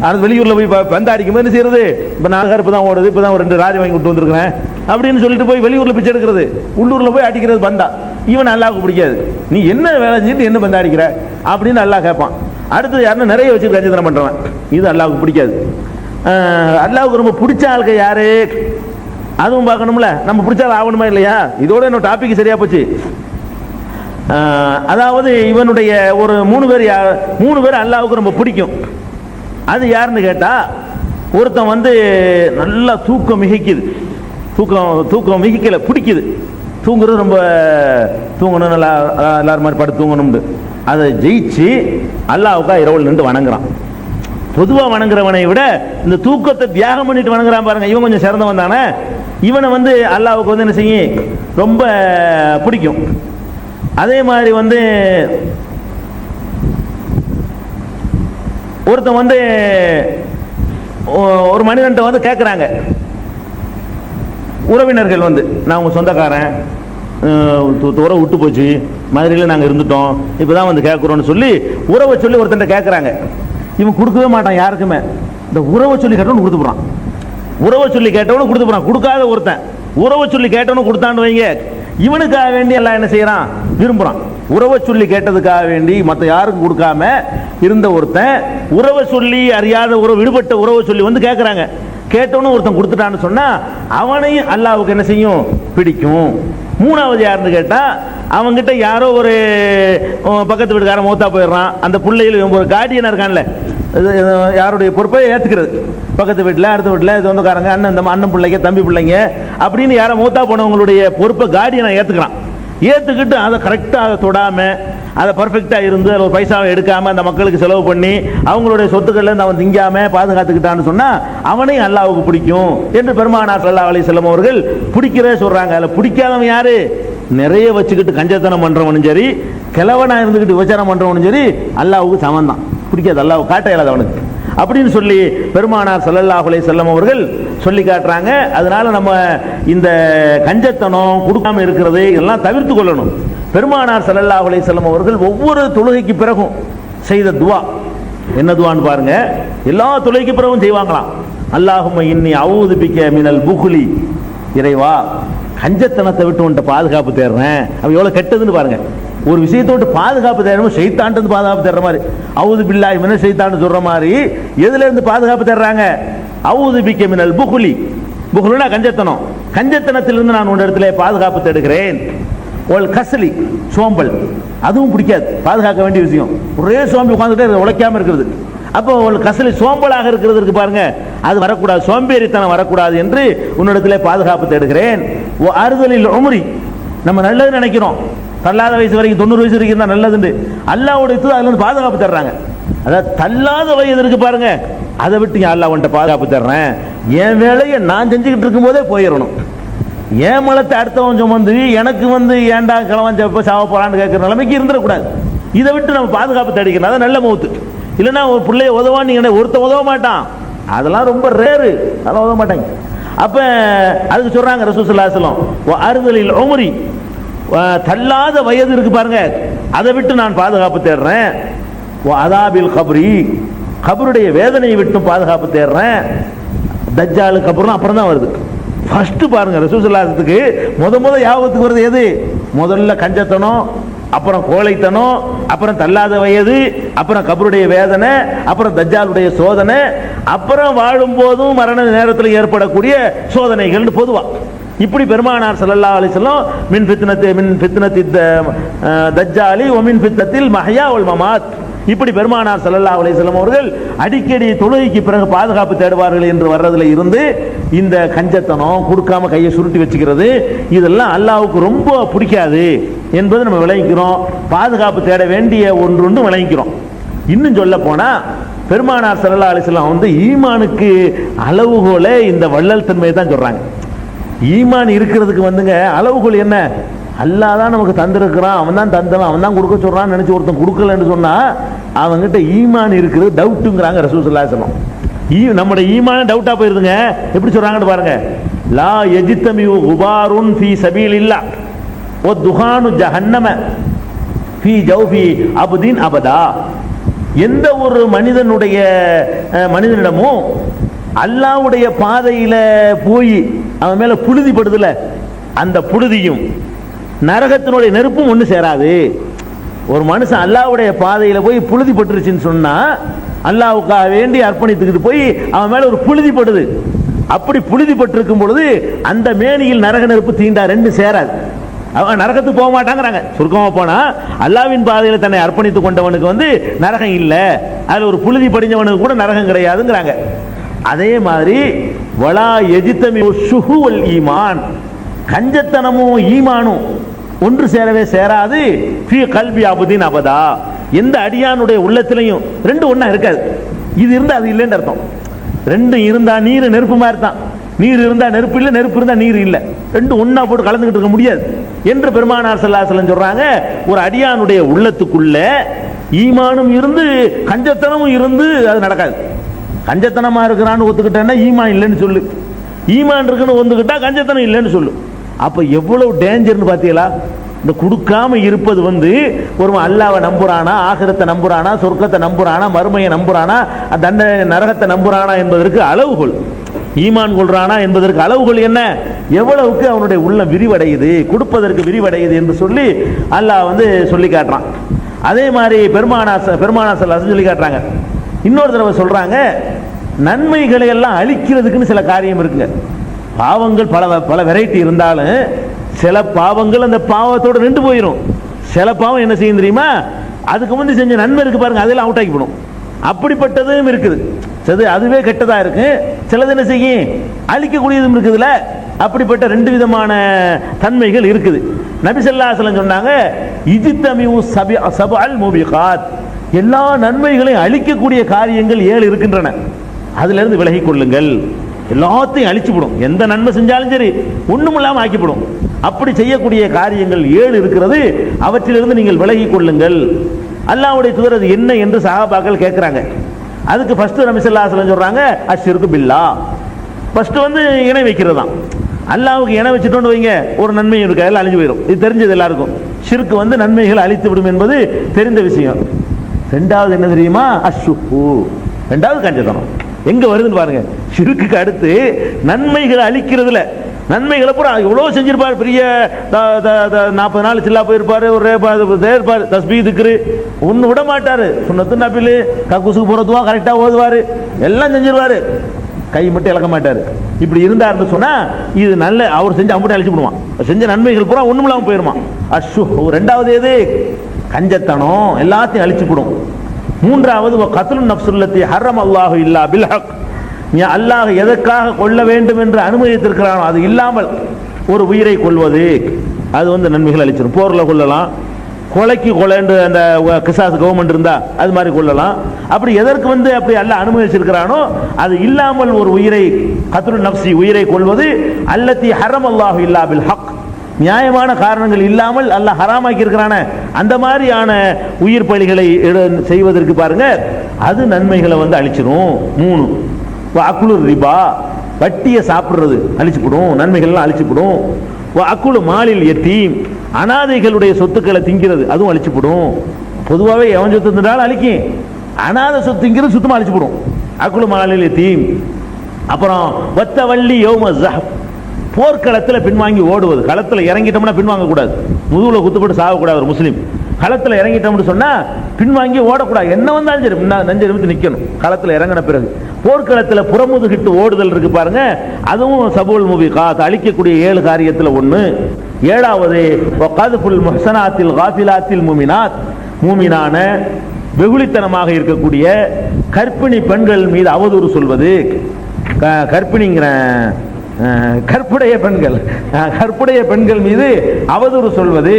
அது வெளியூர்ல போய் பந்து அடிக்கும் போது என்ன செய்யறது, இப்ப 4 கார் இப்பதான் ஓடுது, இப்பதான் ஒரு 2 ராஜ் வாங்கி விட்டு வந்திருக்கிறேன், அப்படின்னு சொல்லிட்டு போய் வெளியூர்ல பிச்சை எடுக்கிறது, உள்ளூர்ல போய் அடிக்கிறது பந்தா. இவன் அல்லாஹ்வுக்கு பிடிக்காது. நீ என்ன வேலை செஞ்சுட்டு என்ன பந்தா அடிக்கிற அப்படின்னு அல்லாஹ் கேட்பான். அடுத்து யாருன்னா நிறைய வச்சு கஞ்சித்தனம் பண்றவன், இது அல்லாஹ்வுக்கு பிடிக்காது. அல்லாஹ்வுக்கு ரொம்ப பிடிச்ச ஆளுக்கு யாரு, அதுவும் பார்க்கணும்ல. நம்ம பிடிச்சாலும் ஆகணுமா இல்லையா? இதோட இன்னும் டாபிக் சரியா போச்சு. அதாவது இவனுடைய ஒரு மூணு பேர் அல்லாஹ்வுக்கு ரொம்ப பிடிக்கும். அது யாருன்னு கேட்டா, ஒருத்தன் வந்து நல்லா தூக்கம் மிகிக்குது, தூக்கம் மிகிக்கல, பிடிக்குது, தூங்குறது ரொம்ப தூங்கணும், நல்லா எல்லாரும் மாதிரி படுத்து தூங்கணும்னு அதை ஜெயிச்சு அல்லாஹ்வுக்கா இரவு நின்று வணங்குறான். பொதுவாக வணங்குறவனை விட இந்த தூக்கத்தை தியாகம் பண்ணிட்டு வணங்குறான் பாருங்க, இவன் கொஞ்சம் சிறந்தவன் தானே. இவனை வந்து அல்லாஹ்வுக்கு வந்து என்ன செய்யும், ரொம்ப பிடிக்கும். அதே மாதிரி வந்து ஒருத்தன் வந்து ஒரு மனிதன்ட்ட வந்து கேட்குறாங்க உறவினர்கள் வந்து, நான் உங்கள் சொந்தக்காரன், உறவு விட்டு போச்சு, மதுரையில் நாங்கள் இருந்துட்டோம், இப்போ தான் வந்து கேட்குறோன்னு சொல்லி உறவை சொல்லி ஒருத்தன்ட்ட கேட்குறாங்க. இவன் கொடுக்கவே மாட்டான் யாருக்குமே. இந்த உறவை சொல்லி கேட்டவனு கொடுத்து போகிறான், உறவை சொல்லி கேட்டவனு கொடுத்து போகிறான். கொடுக்காத ஒருத்தன் உறவை சொல்லி கேட்டவனு கொடுத்தான்னு வைங்க, இவனுக்காக வேண்டி எல்லாம் என்ன செய்யறான், விரும்புறான். உறவை சொல்லி கேட்டதுக்காக வேண்டி மற்ற யாருக்கும் கொடுக்காம இருந்த ஒருத்தன் உறவை சொல்லி அறியாத உறவு, விடுபட்ட உறவை சொல்லி வந்து கேட்கறாங்க. கேட்டவனும் ஒருத்தன் கொடுத்துட்டான்னு சொன்னா அவனையும் அல்லாஹ்வுக்கு என்ன செய்யும், பிடிக்கும். மூணாவது யாருன்னு கேட்டா, அவங்கிட்ட யாரோ ஒரு பக்கத்து வீட்டுக்காரன் மூத்தா போயிடுறான், அந்த பிள்ளைகள் ஒரு கார்டியனா இருக்கான்ல, யாருடைய பொறுப்பை ஏத்துக்கிறது, பக்கத்து வீட்டில் அடுத்த வீட்டில் சொந்தக்காரங்க, அண்ணன் பிள்ளைங்க, தம்பி பிள்ளைங்க அப்படின்னு யாரை மூத்தா போனவங்களுடைய பொறுப்பை கார்டியனை ஏத்துக்கிறான். ஏத்துக்கிட்டு அதை கரெக்டாக தொடாம, அதை பர்ஃபெக்டா இருந்து அதில் ஒரு பைசாவை எடுக்காம அந்த மக்களுக்கு செலவு பண்ணி அவங்களுடைய சொத்துக்கள்ல அவன் திங்காம பாதுகாத்துக்கிட்டான்னு சொன்னா அவனையும் அல்லாஹ்வுக்கு பிடிக்கும் என்று பெருமானார் ஸல்லல்லாஹு அலைஹி வஸல்லம் அவர்கள் பிடிக்கிறே சொல்றாங்க. அதில் பிடிக்காதவன் யாரு, நிறைய வச்சுக்கிட்டு கஞ்சத்தனம் பண்றவனும் சரி, கிழவனா இருந்துக்கிட்டு விபச்சாரம் பண்றவனும் சரி, அல்லாஹ்வுக்கு சமம் தான். பிடிக்காது, அல்லாஹ் காட்ட இயலாது அவனுக்கு அப்படின்னு சொல்லி பெருமானார் ஸல்லல்லாஹு அலைஹி வஸல்லம் அவர்கள் சொல்லி காட்டுறாங்க. அதனால நம்ம இந்த கஞ்சத்தனம் கொடுக்காம இருக்கிறது இதெல்லாம் தவிர்த்து கொள்ளணும். பெருமானார் ஸல்லல்லாஹு அலைஹி வஸல்லம் அவர்கள் ஒவ்வொரு தொழுகைக்கு பிறகும் செய்த துவா என்ன துவான்னு பாருங்க. எல்லா தொழுகைக்கு பிறகும் செய்வாங்களாம். அல்லாஹும்ம இன்னி அஊது பிக்க மினல் புக்லி, இறைவா கஞ்சத்தனத்தை விட்டு உன்ட்ட பாதுகாப்பு தேடுறேன். அப்ப எவ்வளவு கெட்டதுன்னு பாருங்க. ஒரு விஷயத்தை விட்டு பாதுகாப்பு தேடணும், ஷைத்தான்ட்டு பாதுகாப்பு தேடுற மாதிரி, அவுது பில்லாஹி மினஷ் ஷைத்தான்னு சொல்ற மாதிரி எதுல இருந்து பாதுகாப்பு தேடுறாங்க, அவுது பிக்க மினல் புக்லி, புக்லுனா கஞ்சத்தனம், கஞ்சத்தனத்திலிருந்து நான் உன் இடத்துல பாதுகாப்பு தேடுகிறேன். ஒல் கஸ்லி, சோம்பல், அதுவும் பிடிக்காது, பாதுகாக்க வேண்டிய விஷயம். ஒரே சோம்பி உட்காந்துட்டே உழைக்காம இருக்கிறது. அப்போ ஒரு கசலி சோம்பலாக இருக்கிறதுக்கு பாருங்க, அது வரக்கூடாது, சோம்பேறித்தனம் வரக்கூடாது என்று உன்னிடத்திலே பாதுகாப்பு தேடுகிறேன். அறுதலில் உம்ரி, நம்ம நல்லது நினைக்கிறோம், தள்ளாத வயசு வரைக்கும் 90 வயசு வரைக்கும் தான் நல்லதுண்டு, அல்லாஹ்வுடைய தூதர் அதுல இருந்து பாதுகாப்பு தர்றாங்க. அதாவது தள்ளாத வயது இருக்கு பாருங்க, அதை விட்டு அல்லாஹ் உன்ட்ட பாதுகாப்பு தர்றேன். என் வேலையை நான் செஞ்சுக்கிட்டு இருக்கும் போதே போயிடணும். ஏன் மலத்தை அடுத்தவன் சுமந்து எனக்கு வந்து ஏண்டா கிழவன் சாவ போறான்னு கேட்கிற நிலைமைக்கு இருந்துடக்கூடாது. இதை விட்டு நம்ம பாதுகாப்பு தேடிக்கணும், அதான் நல்ல மௌத்து. இல்லைன்னா ஒரு பிள்ளைய உதவான்னு ஒருத்தன் உதவ மாட்டான், அதெல்லாம் ரொம்ப ரேரு, அதெல்லாம் உதவ மாட்டாங்க. அப்ப அதுக்கு சொல்றாங்க ரசூலுல்லாஹி ஸல்லல்லாஹு அலைஹி வஸல்லம், அறுதலில் உம்ரி, தள்ளாத வயது இருக்கு பாருங்க, அதை விட்டு நான் பாதுகாப்பு தேடுறேன். அதாபில் கப்ரி, கபருடைய வேதனையை விட்டு பாதுகாப்பு தேடுறேன். தஜ்ஜாலு கபர்லாம் அப்புறம் தான் வருது. ஃபர்ஸ்ட் பாருங்க ரசூலுல்லாஹி ஸல்லல்லாஹு அலைஹி வஸல்லம் முத ஞாபகத்துக்கு வருது எது, முதல்ல கஞ்சத்தனம், அப்புறம் கோழைத்தனம், அப்புறம் தள்ளாத வயது, அப்புறம் கபருடைய வேதனை, அப்புறம் தஜ்ஜாலுடைய சோதனை, அப்புறம் வாழும் போதும் மரண நேரத்தில் ஏற்படக்கூடிய சோதனைகள் பொதுவா. இப்படி பெருமானார் ஸல்லல்லாஹு அலைஹி வஸல்லம் மின் ஃபித்னத்தி தஜ்ஜாலி வ மின் ஃபித்னத்தில் மஹ்யா வல் மமாத், இப்படி பெருமானார் ஸல்லல்லாஹு அலைஹி வஸல்லம் அவர்கள் அடிக்கடி தொழுகைக்கு பிறகு பாதுகாப்பு தேடுவார்கள் என்று வர்றதுல இருந்து இந்த கஞ்சத்தனம், கொடுக்காம கையை சுருட்டி வச்சுக்கிறது, இதெல்லாம் அல்லாஹ்வுக்கு ரொம்ப பிடிக்காது என்பது நம்ம விளங்கிக்கிறோம். பாதுகாப்பு தேட வேண்டிய ஒன்று விளங்கிக்கிறோம். இன்னும் சொல்ல போனா பெருமானார் ஸல்லல்லாஹு அலைஹி வஸல்லம் வந்து ஈமானுக்கு அளவுகோலே இந்த வள்ளல் தன்மையை தான் சொல்றாங்க. ஈமான் இருக்கிறதுக்கு வந்துங்க அளவுகோல் என்ன, அல்லாஹ் தான் நமக்கு தந்திருக்கிறான், அவன் தான் தந்தவன், அவன் தான் கொடுக்க சொல்றான்னு நினைச்சு ஒருத்தன் கொடுக்கலன்னு சொன்னா அவங்ககிட்ட ஈமான் இருக்கிறது டவுட்டுங்கிறாங்க ரசூலுல்லாஹி ஸல்லல்லாஹு அலைஹி வஸல்லம். நம்முடைய ஈமான் டவுட்டா போயிருதுங்க. எப்படி சொல்றாங்கன்னு பாருங்க, லா யஜ்தமி குபாருன் ஃபீ சபீலில்லாஹ் வ துஹானு ஜஹன்னம ஃபீ ஜௌஃபி அப்தின் அபதா. எந்த ஒரு மனிதனிடமும் அல்லாஹ்வுடைய பாதையில போய் அவன் மேல புழுதி படுதுல, அந்த புழுதியும் நரகத்தினுடைய நெருப்பும் ஒன்று சேராது. ஒரு மனுஷன் அல்லாஹ்வுடைய பாதையில போய் புழுதி பட்டுருச்சுன்னு சொன்னா, அல்லாஹ்வுக்காக வேண்டி அர்ப்பணித்துக்கிட்டு போய் அவன் மேல ஒரு புழுதி படுது. அப்படி புழுதி பட்டிருக்கும் பொழுது அந்த மேனியில் நரக நெருப்பு தீண்டா, ரெண்டு சேராது. அவன் நரகத்துக்கு போக மாட்டாங்கிறாங்க. சுருக்கமா போனா அல்லாஹ்வின் பாதையில தன்னை அர்ப்பணித்துக் கொண்டவனுக்கு நரகம் இல்லை, அதுல ஒரு புழுதி படிஞ்சவனுக்கு கூட நரகம் கிடையாதுங்கிறாங்க. அதே மாதிரி வலா எஜித்தமி ஷுஹுவல் ஈமான், கஞ்சத்தனமும் ஈமானும் ஒன்று சேரவே சேராது. ஃபீ கல்பி அபுதீன் அபதா, எந்த அடியானுடைய உள்ளத்திலையும் ரெண்டு ஒண்ணா இருக்காது. இது இருந்தா அது இல்லைன்னு அர்த்தம். ரெண்டு இருந்தா நீர் நெருப்பு மாதிரி தான், நீர் இருந்தா நெருப்பு இல்லை, நெருப்பு இருந்தா நீர் இல்லை, ரெண்டு ஒண்ணா போட்டு கலந்துக்கிட்டு இருக்க முடியாது என்று பெருமானார் ஸல்லல்லாஹு அலைஹி வஸல்லம் சொல்றாங்க. ஒரு அடியானுடைய உள்ளத்துக்குள்ள ஈமானும் இருந்து கஞ்சத்தனமும் இருந்து அது நடக்காது. கஞ்சத்தனமா இருக்கிறான்னு ஒத்துக்கிட்டா ஈமான் இல்லைன்னு சொல்லு, ஈமான் இருக்குன்னு ஒத்துக்கிட்டா கஞ்சத்தனம் இல்லைன்னு சொல்லு. அப்ப எவ்வளவு டேஞ்சர்னு பாத்தீங்களா? இந்த கொடுக்காம இருப்பது ஒரு அல்லாஹ்வை நம்புறானா, ஆகிரத்தை நம்புறானா, சொர்க்கத்தை நம்புறானா, மறுமையை நம்புறானா, தண்டனை நரகத்தை நம்புறானா என்பதற்கு அளவுகோல். ஈமான் கொள்றானா என்பதற்கு அளவுகோல் என்ன? எவ்வளவுக்கு அவனுடைய உள்ளம் விரிவடையுது, கொடுப்பதற்கு விரிவடையுது என்று சொல்லி அல்லாஹ் சொல்லி காட்டுறான். அதே மாதிரி பெருமானா ஸல்லல்லாஹு சொல்லி காட்டுறாங்க. இன்னொரு தடவை சொல்றாங்க, நன்மைகளை எல்லாம் அழிக்கிறதுக்குன்னு சில காரியம் இருக்குங்க. பாவங்கள் பல பல வெரைட்டி இருந்தாலும் சில பாவங்கள் அந்த பாவத்தோட நின்று போயிடும். சில பாவம் என்ன செய்யும் தெரியுமா? அதுக்கு முந்தி செஞ்ச நன்மை இருக்கு பாருங்க, அதெல்லாம் அவுட் ஆக்கி போடும். அப்படிப்பட்டதும் இருக்குது. சரி, அதுவே கெட்டதா இருக்கு. சிலது என்ன செய்யும்? அழிக்கக்கூடியதும் இருக்குதுல. அப்படிப்பட்ட ரெண்டு விதமான தன்மைகள் இருக்குது. நபி ஸல்லல்லாஹு அலைஹி வஸல்லம் சொன்னாங்க, இஜ்தமிஉ சபஅல் மூபிகாத், எல்லா நன்மைகளையும் அழிக்கக்கூடிய காரியங்கள் 7 இருக்கின்றன, அதுல இருந்து விலகி கொள்ளுங்கள். எல்லாத்தையும் அழிச்சுவிடும். எந்த நன்மை செஞ்சாலும் சரி ஒண்ணும் இல்லாம ஆக்கிவிடும். அப்படி செய்யக்கூடிய காரியங்கள் 7 இருக்கிறது, அவற்றிலிருந்து நீங்கள் விலகி கொள்ளுங்கள். அல்லாஹ்வுடைய தூதர் அது என்ன என்று சஹாபாக்கள் கேட்கிறாங்க. அதுக்கு ஃபர்ஸ்ட் நபி ஸல்லல்லாஹு அலைஹி வஸல்லம் சொல்றாங்க, அஷ்ஷிர்கு பில்லாஹ். ஃபர்ஸ்ட் இணை வைக்கிறது தான். அல்லாஹ்வுக்கு இணை வச்சுட்டோன்னு வைங்க, ஒரு நன்மையும் இருக்காது, எல்லாம் அழிஞ்சு போயிடும். இது தெரிஞ்சது எல்லாருக்கும். ஷிர்க் நன்மைகள் அழித்து விடும் என்பது தெரிந்த விஷயம். ரெண்டாவது என்ன தெரியுமா? அஷ்ஷுஹு, ரெண்டாவது கஞ்சத்தனம். எங்க வருதுன்னு பாருங்க. ஷிர்க்குக்கு அடுத்து நன்மைகளை அழிக்கிறதுல, நன்மைகளை பூரா எவ்வளவு செஞ்சிருப்பார், பெரிய 40 நாள் சில்லா போயிருப்பாரு, ஒரு இருப்பாரு, தஸ்பீ திக்ரு ஒன்னு விட மாட்டாரு, சுன்னத்து நபிலு கக்கூசுக்கு போறதுவா கரெக்டா ஓதுவாரு, எல்லாம் செஞ்சிருவாரு, கை மட்டும் இழக்க மாட்டாரு. இப்படி இருந்தாருன்னு சொன்னா இது நல்ல, அவர் செஞ்சு அம்புட்டு அழிச்சு விடுவான். செஞ்ச நன்மைகள் பூரா ஒண்ணும் இல்லாம போயிருமா. அஷ்ஷு. ரெண்டாவது எது? கஞ்சத்தனம், எல்லாத்தையும் அழிச்சு விடும். மூன்றாவது கத்லுன் நஃப்ஸுல்லதி ஹர்ரம் அல்லாஹு இல்லா பில் ஹக், நீ அல்லாஹ் எதற்காக கொல்ல வேண்டும் என்று அனுமதித்திருக்கிறானோ அது இல்லாமல் ஒரு உயிரை கொல்வது, அது நன்மைகள் அளிச்சிடும். போர்ல கொல்லலாம், கொலைக்கு கொலைன்று அந்த கிசாஸ் கவர்மெண்ட் இருந்தா அது மாதிரி கொல்லலாம். அப்படி எதற்கு அப்படி அல்லாஹ் அனுமதிச்சிருக்கிறானோ அது இல்லாமல் ஒரு உயிரை, கத்லுன் நஃப்ஸி, உயிரை கொல்வது, அல்லதி ஹர்ரம் அல்லாஹு இல்லா பில் ஹக், நியாயமான காரணங்கள் இல்லாமல் அல்லாஹ் ஹராமாக்கி இருக்கிறான அந்த மாதிரியான உயிர் பலிகளை செய்வதற்கு பாருங்க, அது நன்மைகளை அழிச்சிடும். 3 அக்குலு ரிபா, வட்டியை சாப்பிடுறது அழிச்சுப்படும், நன்மைகள்லாம் அழிச்சுப்படும். அக்குலு மாலில் யத்தீம், அனாதைகளுடைய சொத்துக்களை திங்கிறது அதுவும் அழிச்சுப்படும். பொதுவாகவே எவன் சொத்து தின்றாலும் அழிக்கும், அனாதை சொத்து திங்கிறது சுத்தமாக அழிச்சுப்படும். அக்குலு மாலில் யத்தீம். அப்புறம் வத்தவள்ளி யௌம ஸஹப், போர்க்களத்தில் பின்வாங்கி ஓடுவது. களத்தில் இறங்கிட்டோம்னா பின்வாங்க கூடாது, முதுகுல குத்துப்பட்டு சாகக்கூடாது. ஒரு முஸ்லீம் களத்தில் இறங்கிட்டோம்னு சொன்னா பின்வாங்கி ஓடக்கூடாது, என்ன வந்தாலும் சரி நெஞ்சை நிமித்து நிற்கணும். களத்தில் இறங்கின பிறகு போர்க்களத்தில் புறமுதுகிட்டு ஓடுதல் இருக்கு பாருங்க, அதுவும் சபுல் மூபிகாத், அழிக்கக்கூடிய 7 காரியத்தில் 1. 7வது வகதுஃபுல் முஹ்ஸனாத்தில் காஃபிலாத்தில் முமினாத், மூமினான வெகுளித்தனமாக இருக்கக்கூடிய கர்ப்பிணி பெண்கள் மீது அவதூறு சொல்வது. கர்ப்பிணிங்கிற கற்புடைய பெண்கள் மீது அவதூறு சொல்வது.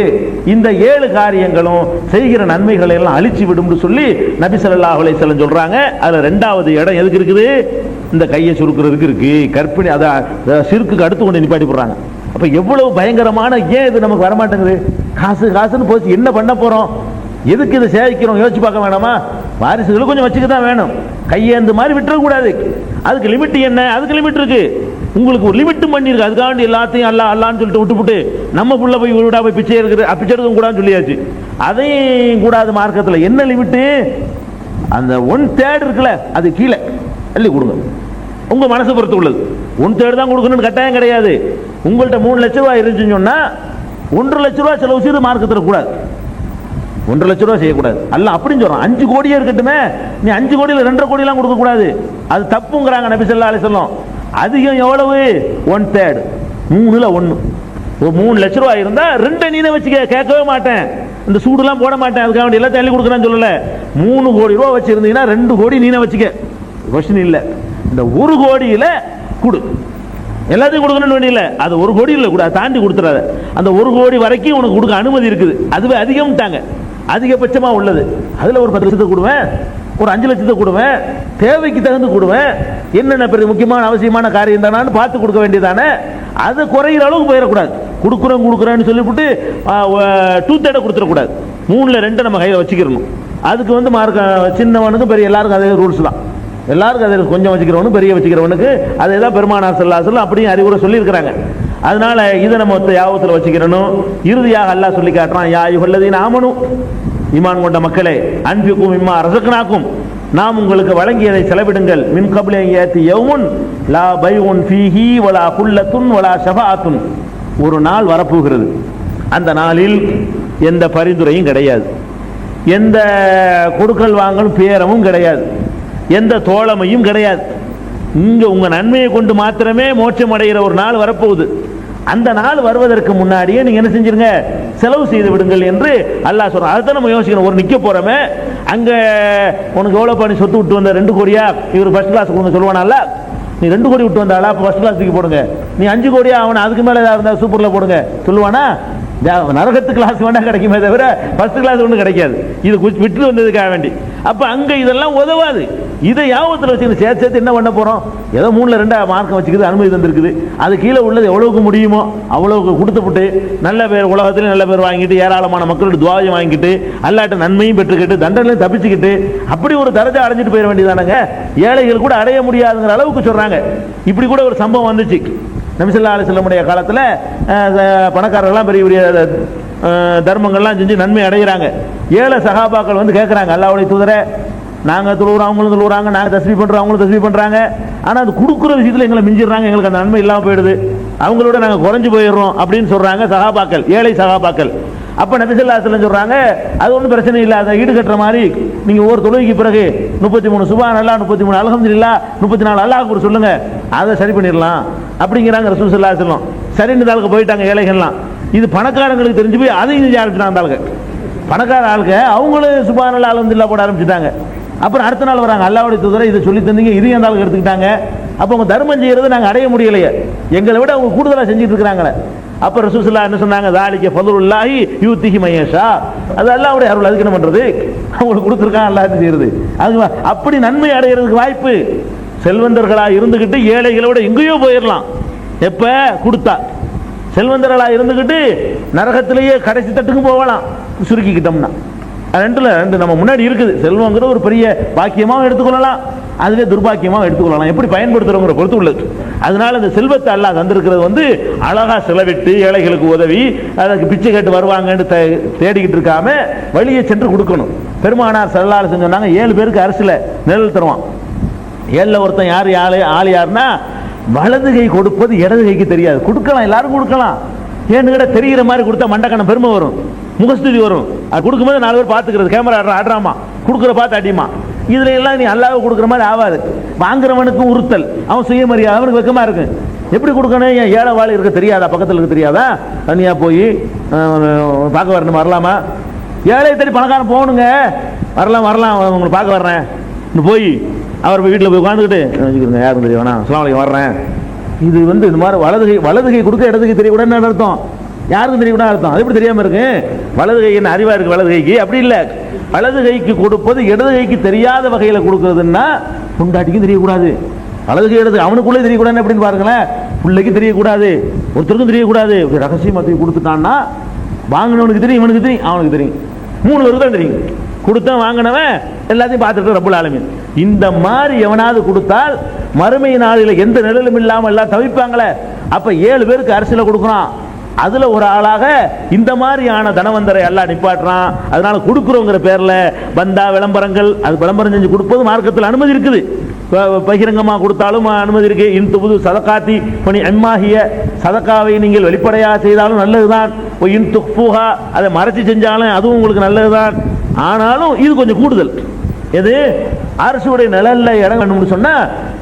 இந்த 7 காரியங்களும் செய்கிற நன்மைகளை எல்லாம் அழிச்சு விடும் சொல்லி நபி ஸல்லல்லாஹு அலைஹி வஸல்லம் சொல்றாங்க. அதுல 2வது இடம் எதுக்கு இருக்குது? இந்த கையை சுருக்குறதுக்கு இருக்கு. கற்பிணி அதை சிறுக்குக்கு அடுத்து கொண்டு நிப்பாட்டி போடுறாங்க. அப்ப எவ்வளவு பயங்கரமான, ஏன் இது நமக்கு வரமாட்டேங்குது? காசுன்னு போச்சு, என்ன பண்ண போறோம், எதுக்கு இதை சேவிக்கிறோம் யோசிச்சு பார்க்க வேணாமா? வாரிசுகளும் கொஞ்சம் வச்சுக்க தான் வேணும், கையேந்து மாதிரி விட்டுறக்கூடாது. அதுக்கு லிமிட் என்ன? அதுக்கு லிமிட் இருக்கு, உங்களுக்கு ஒரு லிமிட்டும் பண்ணிருக்கு. அதுக்காண்டி எல்லாத்தையும் அல்லான்னு சொல்லிட்டு விட்டுப்புட்டு நம்ம புள்ள போய் வீடா போய் பிச்சை எடுக்க கூடாதுன்னு சொல்லியாச்சு. அதையும் கூடாது மார்க்கத்தில். என்ன லிமிட்டு? அந்த 1/3 இருக்குல்ல, அது கீழே அள்ளி கொடுங்க. உங்க மனசு பொறுத்து உள்ளது. 1/3 தான் கொடுக்கணும்னு கட்டாயம் கிடையாது. உங்கள்கிட்ட 3 லட்ச ரூபாய் இருந்துச்சுன்னு சொன்னா 1.5 லட்ச ரூபாய் செலவு செய்து மார்க்கு தரக்கூடாது. 1.5 லட்ச ரூபாய் செய்யக்கூடாது. அல்ல அப்படின்னு சொல்றான். 5 கோடியே இருக்கட்டுமே, நீ 5 கோடியில் 2.5 கோடியெல்லாம் கொடுக்க கூடாது. அது தப்புங்கிறாங்க நபி ஸல்லல்லாஹு அலைஹி வஸல்லம். அதிகம் எவ்வளவு? 1/3, 3ல் 1. ஒரு 3 லட்ச ரூபாய் இருந்தா 2 நீனே வச்சுக்க, கேட்கவே மாட்டேன், இந்த சூடுலாம் போட மாட்டேன், அதுக்காக வேண்டிய எல்லாம் தள்ளி கொடுக்குறேன்னு சொல்லல. 3 கோடி ரூபாய் வச்சிருந்தீங்கன்னா 2 கோடி நீனே வச்சுக்க, கொஸ்டின் இல்லை. இந்த 1 கோடியில கொடு, எல்லாத்தையும் கொடுக்கணும்னு வேண்டிய இல்லை. அது 1 கோடி இல்லை கூட, தாண்டி கொடுத்துறாத. அந்த 1 கோடி வரைக்கும் உனக்கு கொடுக்க அனுமதி இருக்குது. அதுவே அதிகம்ட்டாங்க, அதிகபட்சமா உள்ளது. அதுல ஒரு 10 லட்சத்தை கொடுவேன், ஒரு 5 லட்சத்தை கொடுவேன், தேவைக்கு தகுந்து கொடுவேன். என்னென்ன பெரிய முக்கியமான அவசியமான காரியம் தானான்னு பார்த்து கொடுக்க வேண்டியதானே. அது குறையிற அளவுக்கு போயிடக்கூடாது. கொடுக்குறேன்னு சொல்லிவிட்டு 2/3 கொடுத்துடக்கூடாது. 3ல் 2 நம்ம கையில் வச்சுக்கிறணும். அதுக்கு மார்க்க சின்னவனுக்கு பெரிய எல்லாருக்கும் அதே ரூல்ஸ் தான். எல்லாருக்கும் அதில் கொஞ்சம் வச்சுக்கிறவனு பெரிய வச்சுக்கிறவனுக்கு அதே தான் பெருமானார் ஸல்லல்லாஹு அலைஹி வஸல்லம் அப்படியும் அறிவுரை சொல்லியிருக்கிறாங்க. அதனால இதை நம்ம யாபத்தில் வச்சுக்கிறணும். இறுதியாக அல்லாஹ் சொல்லி காட்டுறான், யா அய்யுஹல்லதீன ஆமனு, ஈமான் கொண்ட மக்களே, அன்ஃபிகு மிம்மா ரஸக்னாக்கும், நாம் உங்களுக்கு வழங்கியதை செலவிடுங்கள். மின் கப்லி அன் யாத்தி யௌமுன் லா பைஉன் ஃபீஹி வலா குல்லத்துன் வலா ஷஃபாஅத்துன், ஒரு நாள் வரப்போகிறது, அந்த நாளில் எந்த பரிந்துரையும் கிடையாது, எந்த கொடுக்கல் வாங்கலும் பேரமும் கிடையாது, எந்த தோழமையும் கிடையாது. இங்க உங்க நன்மையை கொண்டு மாத்திரமே மோட்சம் அடைகிற ஒரு நாள் வரப்போகுது. அந்த நாள் வருவதற்கு முன்னாடியே நீங்க என்ன செஞ்சிருங்க, செலவு செய்து விடுங்கள் என்று அல்லாஹ் சொல்றான். அதுதான் நம்ம யோசிக்கணும். ஒரு நிக்க போறோமே, அங்க உனக்கு எவ்வளவு பண்ணி சொத்து விட்டு வந்த 2 கோடியா, இவர் ஃபர்ஸ்ட் கிளாஸ் கொடுங்க சொல்லுவானா? நீ 2 கோடி விட்டு வந்தாளா, அப்ப ஃபர்ஸ்ட் கிளாஸ் தூக்கி போடுங்க. நீ 5 கோடியா, அவனை அதுக்கு மேல ஏதாவது இருந்தா சூப்பர்ல போடுங்க சொல்லுவானா? நரகத்து கிளாஸ் வேணா கிடைக்குமே தவிர ஃபர்ஸ்ட் கிளாஸ் ஒன்றும் கிடைக்காது. இது விட்டு வந்ததுக்காக வேண்டி. அப்ப அங்க இதெல்லாம் உதவாது. இதை யாபத்தில் வச்சு சேர்த்து என்ன பண்ண போறோம்? ஏதோ 3ல் 2 மார்க்கம் வச்சுக்குது, அனுமதி தந்திருக்குது. அது கீழே உள்ளது எவ்வளவுக்கு முடியுமோ அவ்வளவுக்கு கொடுத்துப்பட்டு நல்ல பேர், உலகத்திலே நல்ல பேர் வாங்கிட்டு, ஏராளமான மக்களோட துவாயும் வாங்கிட்டு, அல்லாட்ட நன்மையும் பெற்றுக்கிட்டு, தண்டனையும் தப்பிச்சுக்கிட்டு, அப்படி ஒரு தரஜா அடைஞ்சிட்டு போயிட வேண்டியதானங்க. ஏழைகள் கூட அடைய முடியாதுங்கிற அளவுக்கு சொல்றாங்க. இப்படி கூட ஒரு சம்பவம் வந்துச்சு நபி ஸல்லல்லாஹு அலைஹி வஸல்லம் காலத்தில். பணக்காரர்கள்லாம் பெரிய பெரிய தர்மங்கள்லாம் செஞ்சு நன்மை அடைகிறாங்க. ஏழை சகாபாக்கள் கேட்குறாங்க, அல்லாஹ்வுடைய தூதரே, நாங்கள் தொழுகிறோம், அவங்களும் தொழுகிறாங்க, நாங்கள் தஸ்பீஹ் பண்ணுறோம், அவங்களும் தஸ்பீஹ் பண்ணுறாங்க, ஆனால் அது கொடுக்குற விஷயத்தில் எங்களை மிஞ்சிடுறாங்க, எங்களுக்கு அந்த நன்மை இல்லாமல் போயிடுது, அவங்களோட நாங்கள் குறைஞ்சு போயிடுறோம் அப்படின்னு சொல்கிறாங்க சகாபாக்கள், ஏழை சகாபாக்கள். அப்போ நபி ஸல்லல்லாஹு அலைஹி வஸல்லம் சொல்கிறாங்க, அது ஒன்றும் பிரச்சனை இல்லை, அதை ஈடுகட்டுற மாதிரி நீங்கள் ஒவ்வொரு தொழுகைக்கு பிறகு 33 சுப்ஹானல்லாஹ், 33 அல்ஹம்துலில்லாஹ், 34 அல்லாஹ் அக்பர் சொல்லுங்க, அதை சரி பண்ணிடலாம் அப்படிங்கிறாங்க ரசூல் ஸல்லல்லாஹு அலைஹி வஸல்லம். சரின்னு தாளுக்கு போயிட்டாங்க ஏழைகள்லாம். இது பணக்காரங்களுக்கு தெரிஞ்சு போய் அதையும் செஞ்சு ஆரம்பிச்சிட்டாங்க ஆளுங்க. பணக்கார ஆளுங்க அவங்களும் சுப்ஹானல்லாஹ் அல்ஹம்துலில்லாஹ் போட ஆரம்பிச்சுட்டாங்க. அப்புறம் அடுத்த நாள் வராங்க, அல்லாஹ்வுடைய தூதரை இதை சொல்லி தந்தீங்க, இதையும் அந்த ஆளுக்கு எடுத்துக்கிட்டாங்க. அப்போ அவங்க தர்மம் செய்யறது நாங்கள் அடைய முடியலையே, எங்களை விட அவங்க கூடுதலாக செஞ்சுட்டு இருக்கிறாங்களே. அப்போ ரசூல் ஸல்லல்லாஹு என்ன சொன்னாங்க, ஸாலிக ஃபதுலுல்லாஹி யூத்திஹி மய்யஷா, அது அல்லாஹ்வுடைய அருள், அதுக்கு என்ன பண்றது, அவங்களுக்கு கொடுத்துருக்கான், அல்லாஹ் என்ன செய்யறது. அது அப்படி நன்மை அடைகிறதுக்கு வாய்ப்பு. செல்வந்தர்களாக இருந்துகிட்டு ஏழைகளோட எங்கேயோ போயிடலாம், எப்ப கொடுத்தா. செல்வந்தர்களாக இருந்துகிட்டு நரகத்திலேயே கடைசி தட்டுக்கு போகலாம் சுருக்கிக்கிட்டோம்னா. 2 நம்ம முன்னாடி இருக்குது. செல்வங்கிற ஒரு பெரிய பாக்கியமாக எடுத்துக்கொள்ளலாம், அதுவே துர்பாக்கியமாக எடுத்துக்கொள்ளலாம், எப்படி பயன்படுத்துறவங்கிற பொறுத்து உள்ளது. அதனால இந்த செல்வத்தை அல்லாஹ் தந்திருக்கிறது அழகா செலவிட்டு ஏழைகளுக்கு உதவி, அதுக்கு பிச்சை கேட்டு வருவாங்கன்னு தேடிக்கிட்டு இருக்காம வழியை சென்று கொடுக்கணும். பெருமானார் ஸல்லல்லாஹு அலைஹி வஸல்லம் சொன்னாங்க, 7 பேருக்கு அரசுல நிழல் தருவான். 7ல் ஒருத்தன் யார், ஆள் யாருன்னா, வலது கை கொடுப்பது இடது கைக்கு தெரியாது. கொடுக்கலாம், எல்லாரும் கொடுக்கலாம். ஏன்னு கிட்ட தெரிகிற மாதிரி கொடுத்தா மண்டக்கண பெருமை வரும், முகஸ்துதி வரும். அது கொடுக்கும்போது 4 பேர் பார்த்துக்கிறது, கேமரா ஆடுறாமா, கொடுக்குற பார்த்து அடிமா. இதுல எல்லாம் நீ அல்லாஹ் கொடுக்குற மாதிரி ஆகாது. வாங்குறவனுக்கும் உறுத்தல், அவன் சுயமரியாதை, அவனுக்கு வெக்கமா இருக்கு. எப்படி கொடுக்கணும்? ஏன் ஏழை வாழை இருக்க தெரியாதா, பக்கத்தில் இருக்க தெரியாதா? தனியா போய் பார்க்க வரணும், வரலாமா? ஏழை தேடி பணக்காரன் போகணுங்க, வரலாம் உங்களை பார்க்க வர்றேன் போய் அவர் வீட்டில் போய் உட்காந்துக்கிட்டு யாருக்கும் தெரிய வேணாம், அஸ்ஸலாமு அலைக்கும் வர்றேன். இது இந்த மாதிரி வலது கை கொடுக்க இடது கை தெரியக்கூடாதுன்னு அர்த்தம், யாருக்கும் தெரியக்கூடாது அர்த்தம். அது எப்படி தெரியாம இருக்கு? வலது கை என்ன அறிவா இருக்கு வலது கைக்கு? அப்படி இல்லை. வலது கைக்கு கொடுப்பது இடது கைக்கு தெரியாத வகையில கொடுக்கறதுன்னா பொண்டாட்டிக்கும் தெரியக்கூடாது, வலது கை இடது அவனுக்குள்ளே தெரியக்கூடாது. அப்படின்னு பாருங்களேன், பிள்ளைக்கு தெரியக்கூடாது, ஒருத்தருக்கும் தெரியக்கூடாது. ரகசியமா தூக்கி கொடுத்துட்டான்னா வாங்கினவனுக்கு தெரியும், இவனுக்கு தெரியும், அவனுக்கு தெரியும், 3 பேருக்கு தான் தெரியும். கொடுத்த வாங்கினவன் எல்லாத்தையும் பார்த்துட்டு ரப்புல் ஆலமீன். இந்த மாதிரி எவனாவது கொடுத்தால் மறுமை நாளில் எந்த நிழலும் இல்லாமல் எல்லாம் தவிப்பாங்களே. அப்ப 7 பேருக்கு அரசியல கொடுக்குறான், அதுல ஒரு ஆளாக இந்த மாதிரியான தனவந்தரை எல்லாம் நிப்பாட்டுறான். அதனால கொடுக்குறோங்கிற பேர்ல வந்தா விளம்பரங்கள், அது விளம்பரம் செஞ்சு கொடுப்பது மார்க்கத்தில் அனுமதி இருக்குது. பகிரங்கமாக கொடுத்தாலும் அனுமதி இருக்கு. இன்துபுது சதகாத்தி பணி அம்மாகிய சதக்காவை நீங்கள் வெளிப்படையாக செய்தாலும் நல்லதுதான். இன் துஃபுஹா அதை மறைச்சு செஞ்சாலும் அதுவும் உங்களுக்கு நல்லதுதான். ஆனாலும் இது கொஞ்சம் கூடுதல். எது அரசுடைய நிழல்ல இடம் வேணும்னு சொன்னா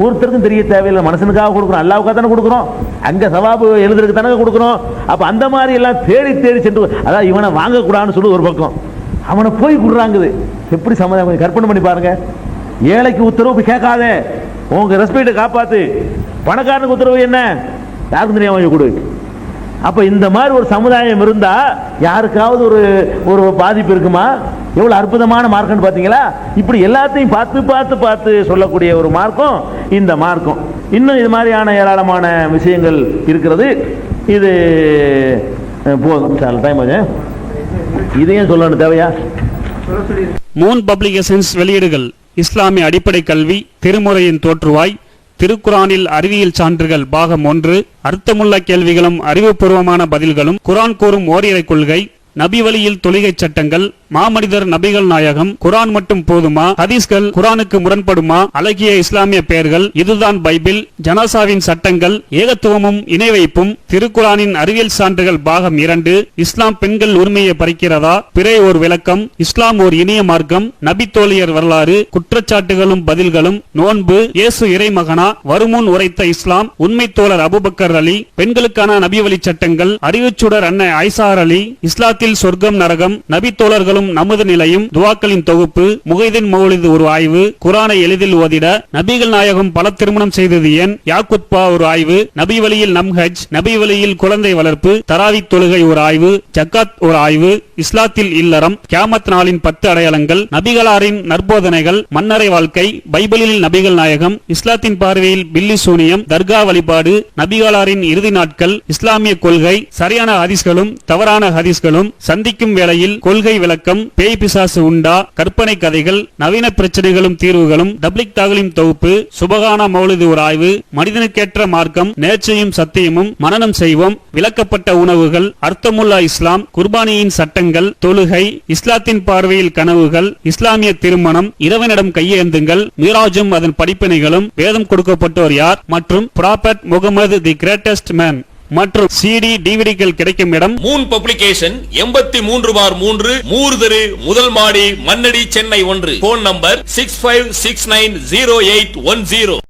ஒருத்தருக்கும் தெரிய தேவையில்லை. மனுஷனுக்காக கொடுக்குறோம், அல்லாவுக்காக தானே கொடுக்குறோம், அங்க சவாபு எழுதுறதுக்கு தானே கொடுக்குறோம். அப்ப அந்த மாதிரி எல்லாம் தேடி தேடி சென்று, அதான் இவனை வாங்கக்கூடாதுன்னு சொல்லி ஒரு பக்கம், அவனை போய் கொடுறாங்குது. எப்படி சமாதானம், கொஞ்சம் கற்பனை பண்ணி பாருங்க. ஏழைக்கு உத்தரவு கேட்காத, உங்க ரெஸ்பெக்டை காப்பாத்து. பணக்காரனுக்கு உத்தரவு என்ன, யாருக்கும் தெரியாம வாங்கி கொடு. அப்ப இந்த மாதிரி ஒரு சமுதாயம் இருந்தா யாருக்காவது ஒரு பாதிப்பு இருக்குமா? எவ்வளவு அற்புதமான மார்க்கம்னு பாத்தீங்களா? இப்படி எல்லாத்தையும் பார்த்து பார்த்து பார்த்து சொல்லக்கூடிய ஒரு மார்க்கம் இந்த மார்க்கம். இன்னும் இது மாதிரியான ஏராளமான விஷயங்கள் இருக்கிறது. இது போதும், டைம் ஆச்சு. இதையும் சொல்லணும் தேவையா? மூன் பப்ளிகேஷன்ஸ் வெளியீடுகள்: இஸ்லாமிய அடிப்படை கல்வி, திருமுறையின் தோற்றுவாய், திருக்குரானில் அறிவியல் சான்றுகள் பாகம் 1, அர்த்தமுள்ள கேள்விகளும் அறிவுபூர்வமான பதில்களும், குரான் கூறும் ஓரிரை கொள்கை, நபி வழியில் தொழுகை சட்டங்கள், மாமனிதர் நபிகள் நாயகம், குரான் மட்டும் போதுமா, ஹதீஸ்கள் குரானுக்கு முரண்படுமா, அழகிய இஸ்லாமிய பெயர்கள், இதுதான் பைபிள், ஜனாசாவின் சட்டங்கள், ஏகத்துவமும் இணை வைப்பும், திருக்குரானின் அறிவியல் சான்றுகள் பாகம் 2, இஸ்லாம் பெண்கள் உரிமையை பறிக்கிறதா, பிறை ஓர் விளக்கம், இஸ்லாம் ஓர் இனிய மார்க்கம், நபி தோழியர் வரலாறு, குற்றச்சாட்டுகளும் பதில்களும், நோன்பு, இயேசு இறைமகனா, வருமுன் உரைத்த இஸ்லாம், உண்மை தோழர் அபுபக்கர் அலி, பெண்களுக்கான நபி வழி சட்டங்கள், அறிவுச்சுடர் அன்னை ஐசார் அலி, இஸ்லாத்தில் சொர்க்கம் நரகம், நபி தோழர்களும் நமது நிலையும், துவாக்களின் தொகுப்பு, முகைதீன் மௌலிது ஒரு ஆய்வு, குரானை எளிதில் ஓதிட, நபிகள் நாயகம் பல திருமணம் செய்தது ஏன், யாக்குத்பா ஒரு ஆய்வு, நபி வழியில் நம்ஹஜ், நபி வழியில் குழந்தை வளர்ப்பு, தராவி தொழுகை ஒரு ஆய்வு, ஜக்காத் ஒரு ஆய்வு, இஸ்லாத்தில் இல்லறம், கியாமத் நாளின் 10 அடையாளங்கள், நபிகளாரின் நற்போதனைகள், மன்னரை வாழ்க்கை, பைபிளில் நபிகள் நாயகம், இஸ்லாத்தின் பார்வையில் பில்லி சூனியம், தர்கா வழிபாடு, நபிகளாரின் இறுதி நாட்கள், இஸ்லாமிய கொள்கை, சரியான ஹதீஸ்களும் தவறான ஹதீஸ்களும், சந்திக்கும் வேளையில் கொள்கை விளக்கம், பேய் பிசாசு உண்டா, கற்பனை கதைகள், நவீன பிரச்சனைகளும் தீர்வுகளும், தப்லிக் தாகலிம் தொகுப்பு, சுபகான மௌலிது ஒரு ஆய்வு, மனிதனுக்கேற்ற மார்க்கம், நேர்ச்சையும் சத்தியமும், மனனம் செய்வோம், விளக்கப்பட்ட உணவுகள், அர்த்தமுல்லா இஸ்லாம், குர்பானியின் சட்டங்கள், தொழுகை, இஸ்லாத்தின் பார்வையில் கனவுகள், இஸ்லாமிய திருமணம், இறைவனிடம் கையேந்துங்கள், மீராஜும் அதன் படிப்பினைகளும், வேதம் கொடுக்கப்பட்டோர் யார், மற்றும் prophet Mohammed the greatest man மற்றும் CD டிவிடிகள் கிடைக்கும் இடம் மூன் பப்ளிகேஷன் 83/3 மூர்தரு முதல் மாடி மண்ணடி சென்னை 1. Phone number 65690810.